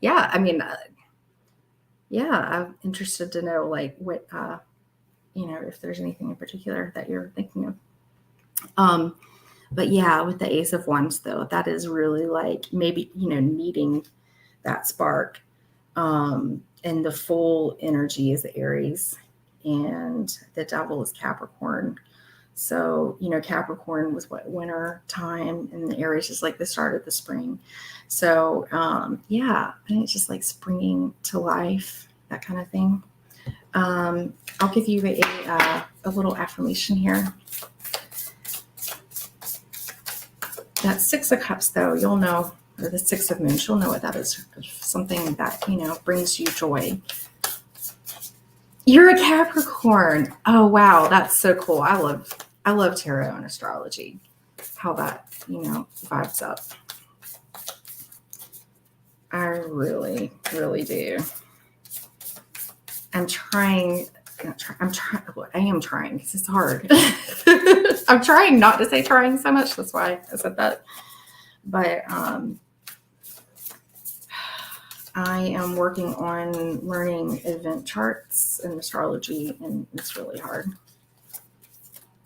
Yeah, I mean, yeah, I'm interested to know what, if there's anything in particular that you're thinking of. But yeah, with the Ace of Wands, though, that is really maybe, needing that spark. And the full energy is the Aries, and the Devil is Capricorn. So, Capricorn was winter time, and the Aries is like the start of the spring. So, yeah, I think it's just like springing to life, that kind of thing. I'll give you a little affirmation here. That Six of Cups, though, you'll know, or the Six of Moons, you'll know what that is. Something that, brings you joy. You're a Capricorn. Oh, wow. That's so cool. I love tarot and astrology, how that, vibes up. I really, really do. I am trying because it's hard. I'm trying not to say trying so much. That's why I said that. But I am working on learning event charts and astrology, and it's really hard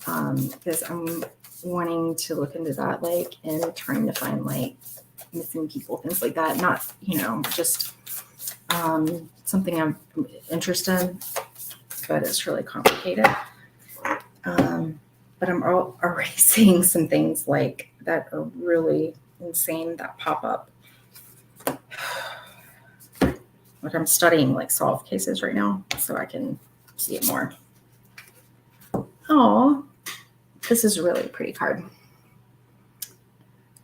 because I'm wanting to look into that, and trying to find missing people, things like that. Not, just something I'm interested in, but it's really complicated. But I'm already seeing some things that are really insane that pop up. I'm studying solve cases right now, so I can see it more. Oh, this is really a pretty card.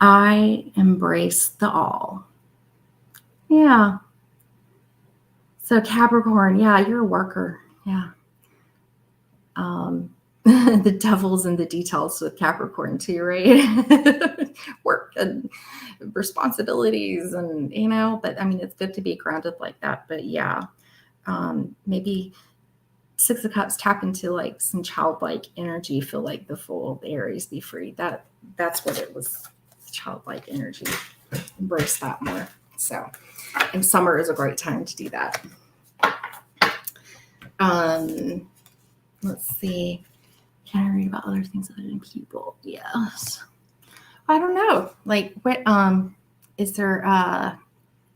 I embrace the all. Yeah. So Capricorn, yeah, you're a worker. Yeah. The devil's in the details with Capricorn too, right? Work and responsibilities and, but I mean, it's good to be grounded like that. But yeah, maybe Six of Cups, tap into some childlike energy, feel like the full Aries, be free. That's what it was, childlike energy. Embrace that more. So, and summer is a great time to do that. Let's see. Can I read about other things other than people? Yes. I don't know. What is there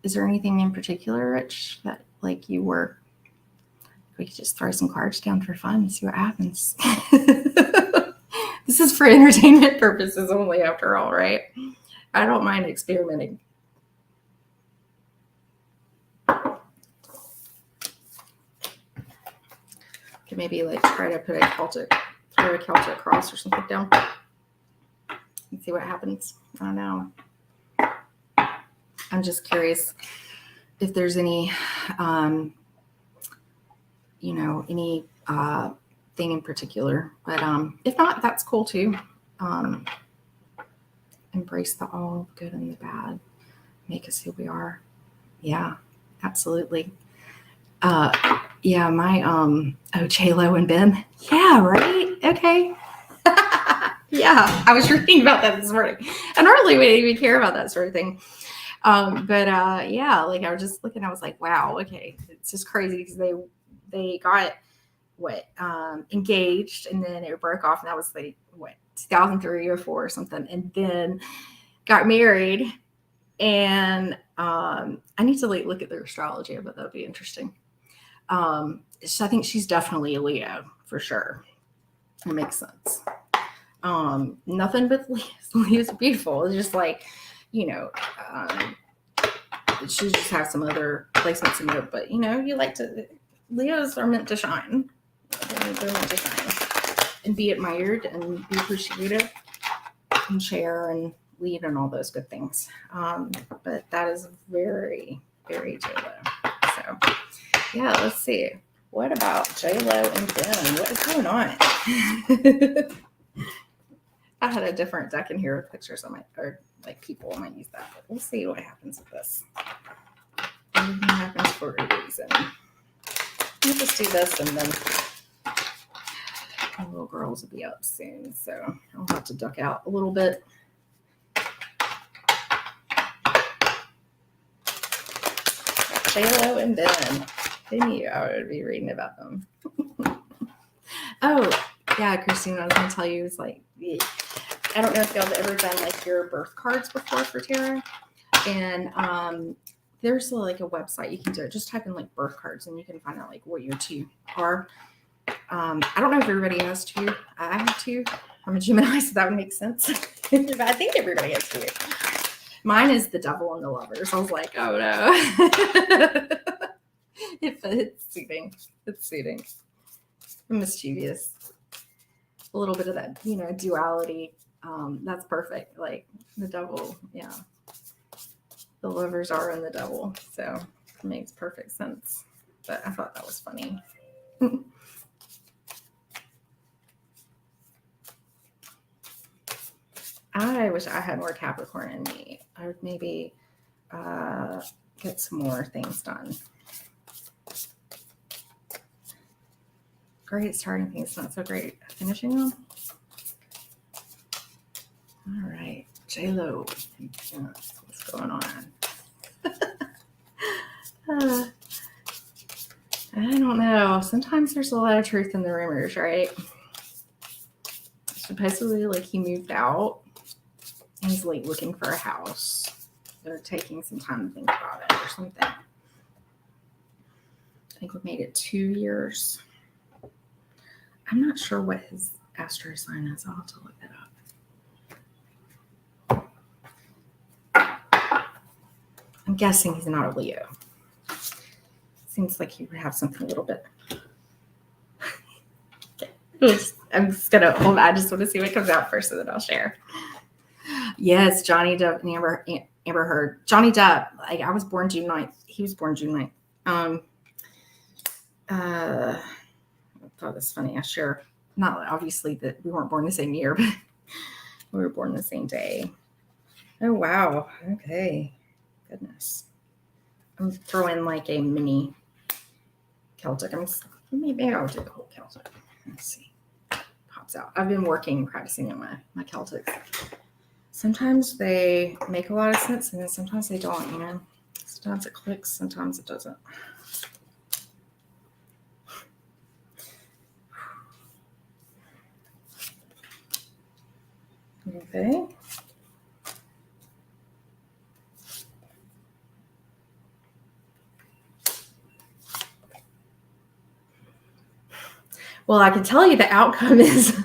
anything in particular, Rich, that you were, we could just throw some cards down for fun and see what happens. This is for entertainment purposes only, after all, right? I don't mind experimenting. Could maybe try to put throw a Celtic cross or something down and see what happens. I don't know. I'm just curious if there's any, any thing in particular. But if not, that's cool too. Embrace the all, good and the bad. Make us who we are. Yeah, absolutely. Yeah, my J-Lo and Ben. Yeah, right? Okay. Yeah, I was reading about that this morning. I normally wouldn't even care about that sort of thing. But yeah, I was just looking, I was like, wow, okay. It's just crazy because they got engaged, and then it broke off, and that was 2003 or 4 or something, and then got married. And I need to look at their astrology, but that'd be interesting. So I think she's definitely a Leo for sure. It makes sense. Nothing but Leo's beautiful. It's just she just has some other placements in there, but Leos are meant to shine. They're meant to shine and be admired and be appreciated and share and lead and all those good things. But that is very, very J-Lo. So yeah, let's see. What about J-Lo and Ben? What is going on? I had a different deck in here with pictures on or like people. I might use that, but we'll see what happens with this. Everything happens for a reason. We'll just do this, and then the little girls will be up soon, so I'll have to duck out a little bit. J-Lo and Ben. They knew I would be reading about them. Oh, yeah, Christine, I was going to tell you, it's like, I don't know if y'all have ever done like your birth cards before for tarot. And there's like a website you can do it. Just type in like birth cards and you can find out like what your two are. I don't know if everybody has two. I have two. I'm a Gemini, so that would make sense. But I think everybody has two. Mine is the Devil and the Lovers. I was like, oh no. It's suiting. It's suiting. Mischievous. A little bit of that, duality. That's perfect. Like the Devil, yeah. The Lovers are in the Devil, so it makes perfect sense. But I thought that was funny. I wish I had more Capricorn in me. I would maybe get some more things done. Great starting things, not so great finishing them. All right, J-Lo. What's going on? I don't know. Sometimes there's a lot of truth in the rumors, right? Supposedly, like, he moved out. He's like looking for a house. They're taking some time to think about it or something. I think we made it 2 years. I'm not sure what his astro sign is. I'll have to look that up. I'm guessing he's not a Leo. Seems like he would have something a little bit. Okay. I just want to see what comes out first, so that I'll share. Yes, Johnny Depp and Amber Heard. Johnny Depp, like, I was born June 9th. He was born June 9th. I thought this funny. I share, not obviously that we weren't born the same year, but we were born the same day. Oh, wow. Okay. Goodness. I'm throwing like a mini Celtic. Maybe I'll do the whole Celtic. Let's see. Pops out. I've been practicing on my Celtics. Sometimes they make a lot of sense, and then sometimes they don't, Sometimes it clicks, sometimes it doesn't. Okay. Well, I can tell you the outcome is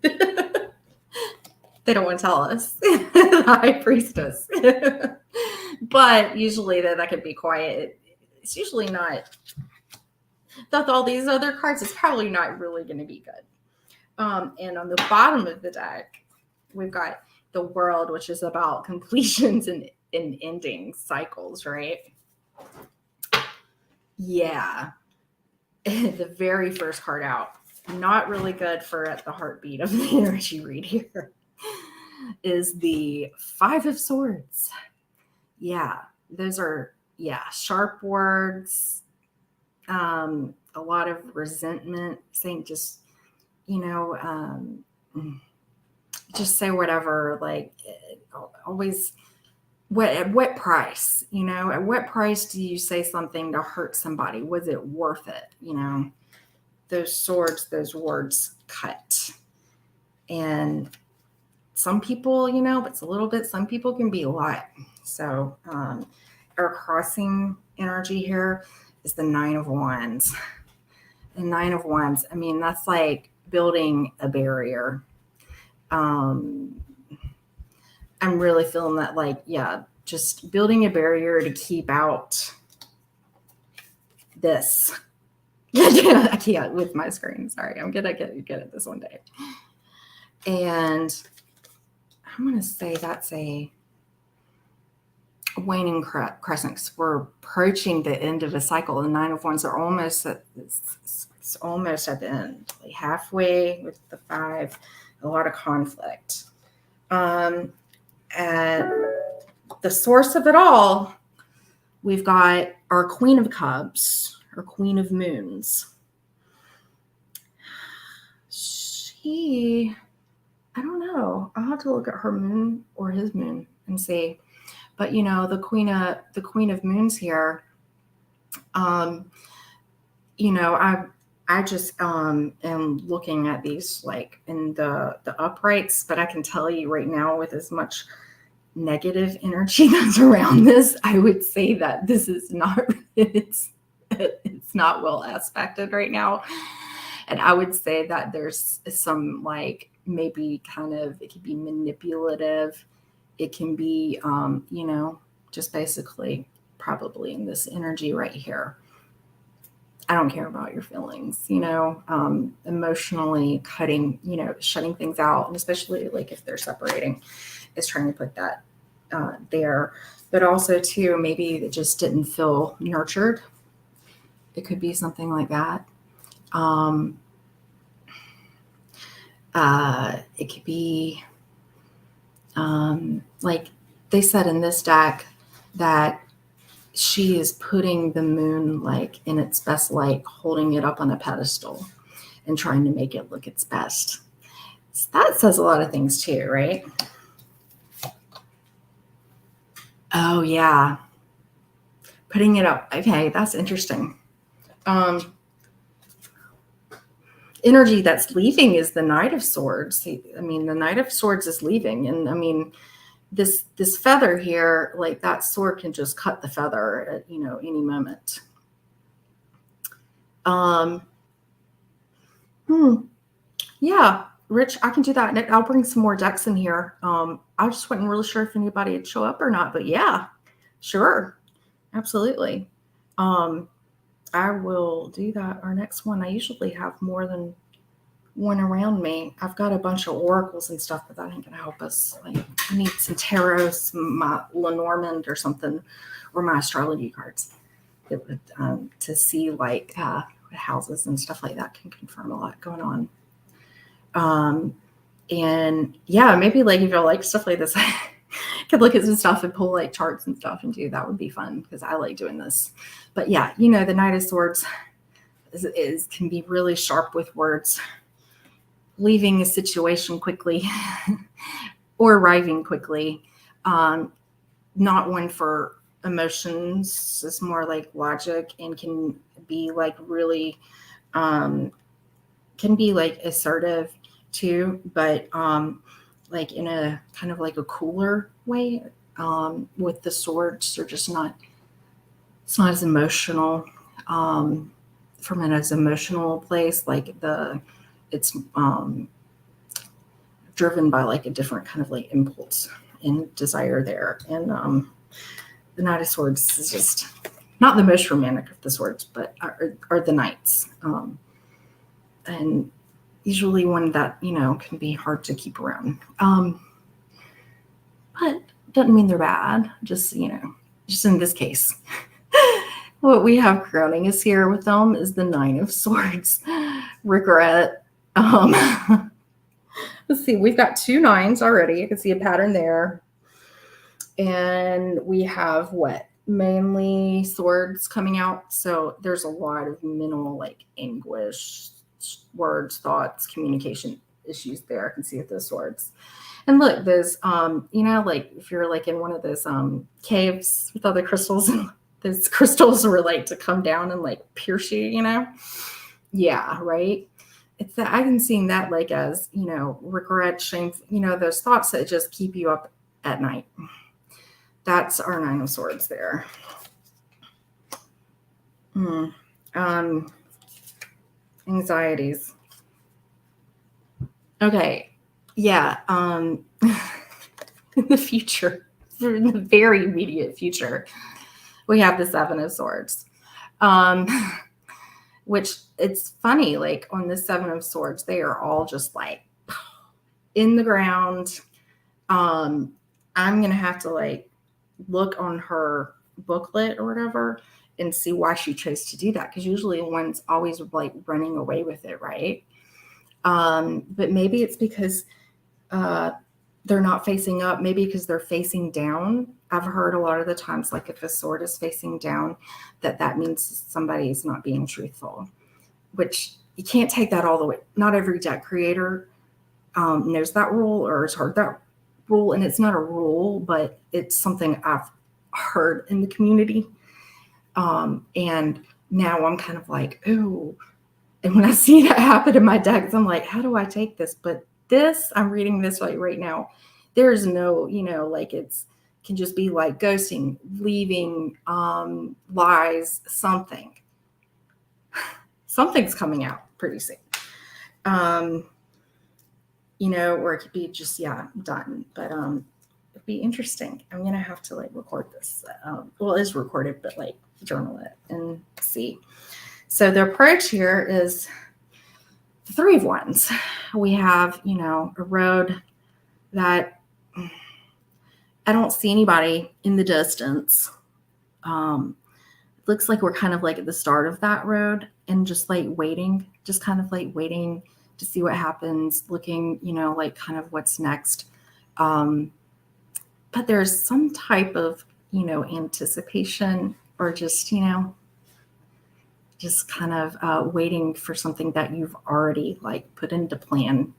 they don't want to tell us. The High Priestess. But usually that could be quiet. It's usually not. With all these other cards, it's probably not really going to be good. And on the bottom of the deck, we've got the World, which is about completions and ending cycles, right? Yeah. The very first card out, not really good for at the heartbeat of the energy read here, is the Five of Swords. Yeah, those are, sharp words, a lot of resentment, saying just, just say whatever, like, always, at what price, at what price do you say something to hurt somebody? Was it worth it? Those swords, those words cut. And some people, but it's a little bit, some people can be a lot. So our crossing energy here is the Nine of Wands. The Nine of Wands, that's like building a barrier. I'm really feeling that, like, just building a barrier to keep out this. I can't with my screen. Sorry, I'm gonna get at this one day. And I'm gonna say that's waning crescents. We're approaching the end of a cycle. The Nine of Wands are almost it's almost at the end, like halfway with the 5. A lot of conflict. And the source of it all, we've got our Queen of Cups, or Queen of Moons. I don't know. I'll have to look at her moon or his moon and see. But the Queen of Moons here. I just am looking at these like in the uprights, but I can tell you right now, with as much negative energy that's around this, I would say that this is not it's not well aspected right now. And I would say that there's some like maybe kind of, it could be manipulative. It can be, just basically probably in this energy right here. I don't care about your feelings, emotionally cutting, shutting things out. And especially like if they're separating, is trying to put that there. But also too, maybe it just didn't feel nurtured. It could be something like that. It could be like they said in this deck that she is putting the moon like in its best light, holding it up on a pedestal and trying to make it look its best. So that says a lot of things too, right? Oh yeah. Putting it up. Okay, that's interesting. Energy that's leaving is the Knight of Swords. I mean, the Knight of Swords is leaving. And I mean, this feather here, like that sword can just cut the feather at, any moment. Yeah, Rich, I can do that. And I'll bring some more decks in here. I just wasn't really sure if anybody would show up or not, but yeah, sure. Absolutely. I will do that. Our next one, I usually have more than one around me. I've got a bunch of oracles and stuff, but that ain't gonna help us. Like, I need some tarot, my Lenormand or something, or my astrology cards that would to see like houses and stuff like that can confirm a lot going on. And yeah, maybe like if you like stuff like this, I could look at some stuff and pull like charts and stuff and do that. Would be fun because I like doing this. But yeah, the Knight of Swords can be really sharp with words, leaving a situation quickly or arriving quickly. Not one for emotions. It's more like logic, and can be like really can be like assertive too, but like in a kind of like a cooler way. With the swords, they're just not, it's not as emotional from an as emotional place. Like it's driven by like a different kind of like impulse and desire there. And the Knight of Swords is just not the most romantic of the swords, but are the knights. And usually one that, can be hard to keep around. But doesn't mean they're bad. Just, just in this case. What we have crowning us here with them is the Nine of Swords. Regret. Let's see, we've got 2 9s already. You can see a pattern there. And we have what? Mainly swords coming out. So there's a lot of mental like anguish, words, thoughts, communication issues there. I can see with those swords. And look, there's like if you're like in one of those caves with other crystals, and those crystals were like to come down and like pierce you, yeah, right. It's that I can see that like as regret, shame, those thoughts that just keep you up at night. That's our Nine of Swords there. Anxieties. Okay. Yeah. In the future, in the very immediate future, we have the Seven of Swords. Which it's funny, like on the Seven of Swords, they are all just like in the ground. I'm going to have to like look on her booklet or whatever and see why she chose to do that. Because usually one's always like running away with it, right? But maybe it's because they're not facing up, maybe because they're facing down. I've heard a lot of the times, like if a sword is facing down, that means somebody is not being truthful, which you can't take that all the way. Not every deck creator knows that rule or has heard that rule. And it's not a rule, but it's something I've heard in the community. And now I'm kind of like, oh, and when I see that happen in my decks, I'm like, how do I take this? But this, I'm reading this like right now. There's no, like it's can just be like ghosting, leaving, lies, something. Something's coming out pretty soon. Or it could be just, done. But it'd be interesting. I'm gonna have to like record this. Well, it is recorded, but like journal it and see. So the approach here is the Three of Wands. We have, a road that I don't see anybody in the distance. Looks like we're kind of like at the start of that road and just like waiting, to see what happens, looking, like kind of what's next. But there's some type of, anticipation or just, just kind of waiting for something that you've already like put into plan,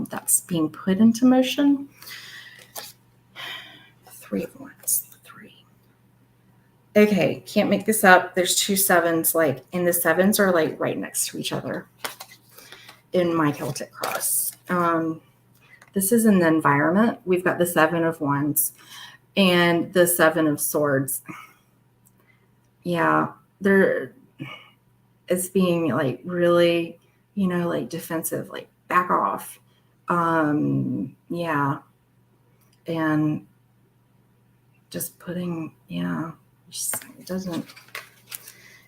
that's being put into motion. Three of Wands, 3. Okay, can't make this up. There's 2 sevens, like, and the sevens are like right next to each other in my Celtic cross. This is in the environment. We've got the 7 of Wands and the 7 of Swords. Yeah, there is being like really, like defensive, like back off. Yeah. And just putting, it doesn't,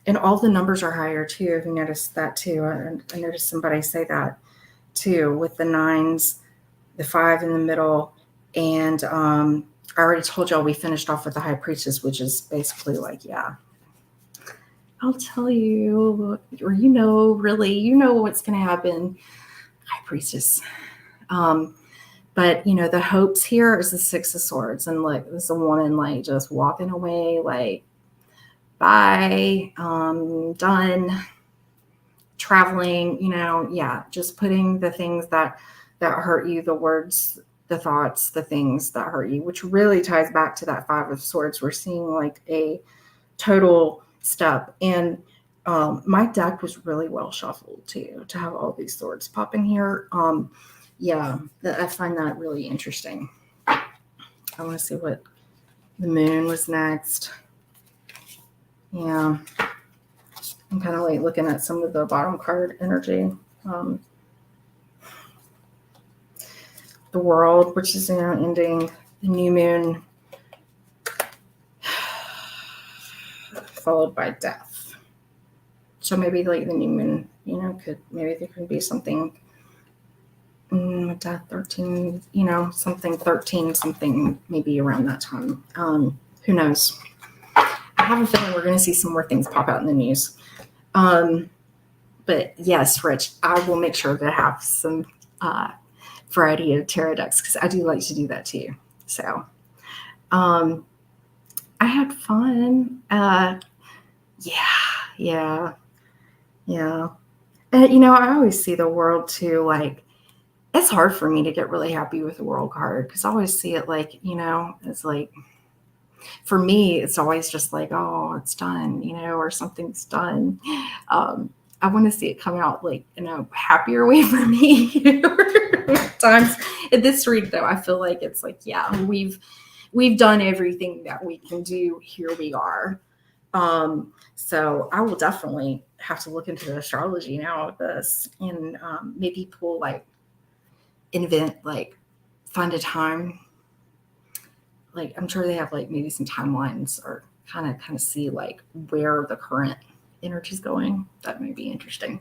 and all the numbers are higher too. If you noticed that too, I noticed somebody say that too, with the 9s, the 5 in the middle, and I already told y'all we finished off with the High Priestess, which is basically like, I'll tell you, or really, what's going to happen. High Priestess. But, the hopes here is the 6 of Swords. And like, this is a woman like just walking away, like, bye, done, traveling, just putting the things that hurt you, the words, the thoughts, the things that hurt you, which really ties back to that 5 of Swords. We're seeing like a total step. And my deck was really well shuffled too, to have all these swords popping here. I find that really interesting. I want to see what the moon was next. Yeah, I'm kind of like looking at some of the bottom card energy. The World, which is ending, the new moon, followed by death. So maybe like the new moon, maybe there can be something. Death 13, something 13, something maybe around that time. Who knows? I have a feeling we're going to see some more things pop out in the news. But yes, Rich, I will make sure to have some variety of tarot decks because I do like to do that too. So I had fun. Yeah. And, I always see the World too, like, it's hard for me to get really happy with the World card because I always see it like, it's like, for me, it's always just like, oh, it's done, or something's done. I want to see it come out like in a happier way for me. Times in this read, though, I feel like it's like, we've done everything that we can do. Here we are. So I will definitely have to look into the astrology now with this and maybe pull like find a time. Like I'm sure they have like maybe some timelines or kind of see like where the current energy is going. That may be interesting.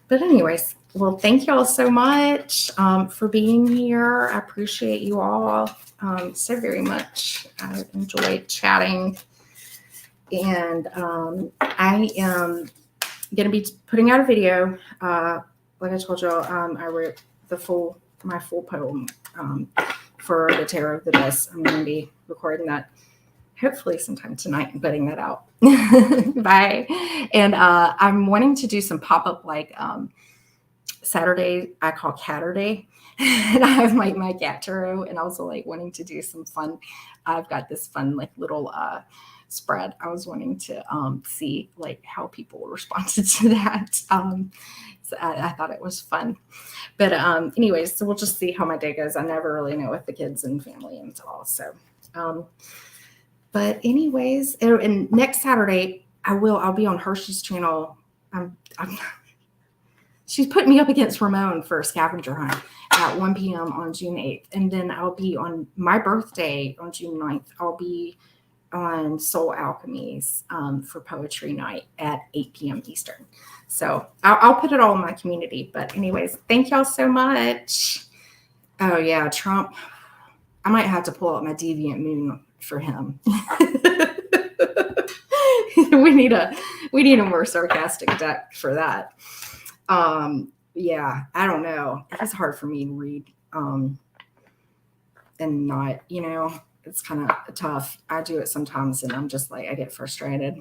But anyways, Well, thank y'all so much for being here. I appreciate you all so very much. I enjoyed chatting. And I am going to be putting out a video. Like I told y'all, I wrote my full poem for the Terror of the Abyss. I'm going to be recording that hopefully sometime tonight and putting that out. Bye. And I'm wanting to do some pop-up like Saturday, I call Catterday. And I have my cat Turo, and also like wanting to do some fun. I've got this fun like little spread. I was wanting to see like how people responded to that. So I thought it was fun. But anyways, so we'll just see how my day goes. I never really know with the kids and family and all. So but anyways, and next Saturday I'll be on Hershey's channel. She's put me up against Ramon for a scavenger hunt at 1 p.m. on June 8th. And then I'll be on my birthday on June 9th. I'll be on Soul Alchemies for poetry night at 8 p.m. Eastern. So I'll put it all in my community. But anyways, thank y'all so much. Oh yeah, Trump. I might have to pull out my Deviant Moon for him. we need a more sarcastic deck for that. Yeah, I don't know. It's hard for me to read and not, it's kind of tough. I do it sometimes and I'm just like, I get frustrated.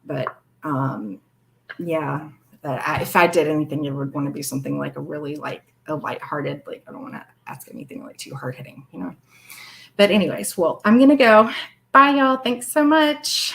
But yeah, if I did anything, it would want to be something like a really like a lighthearted, like I don't want to ask anything like too hard hitting, But anyways, well, I'm going to go. Bye, y'all. Thanks so much.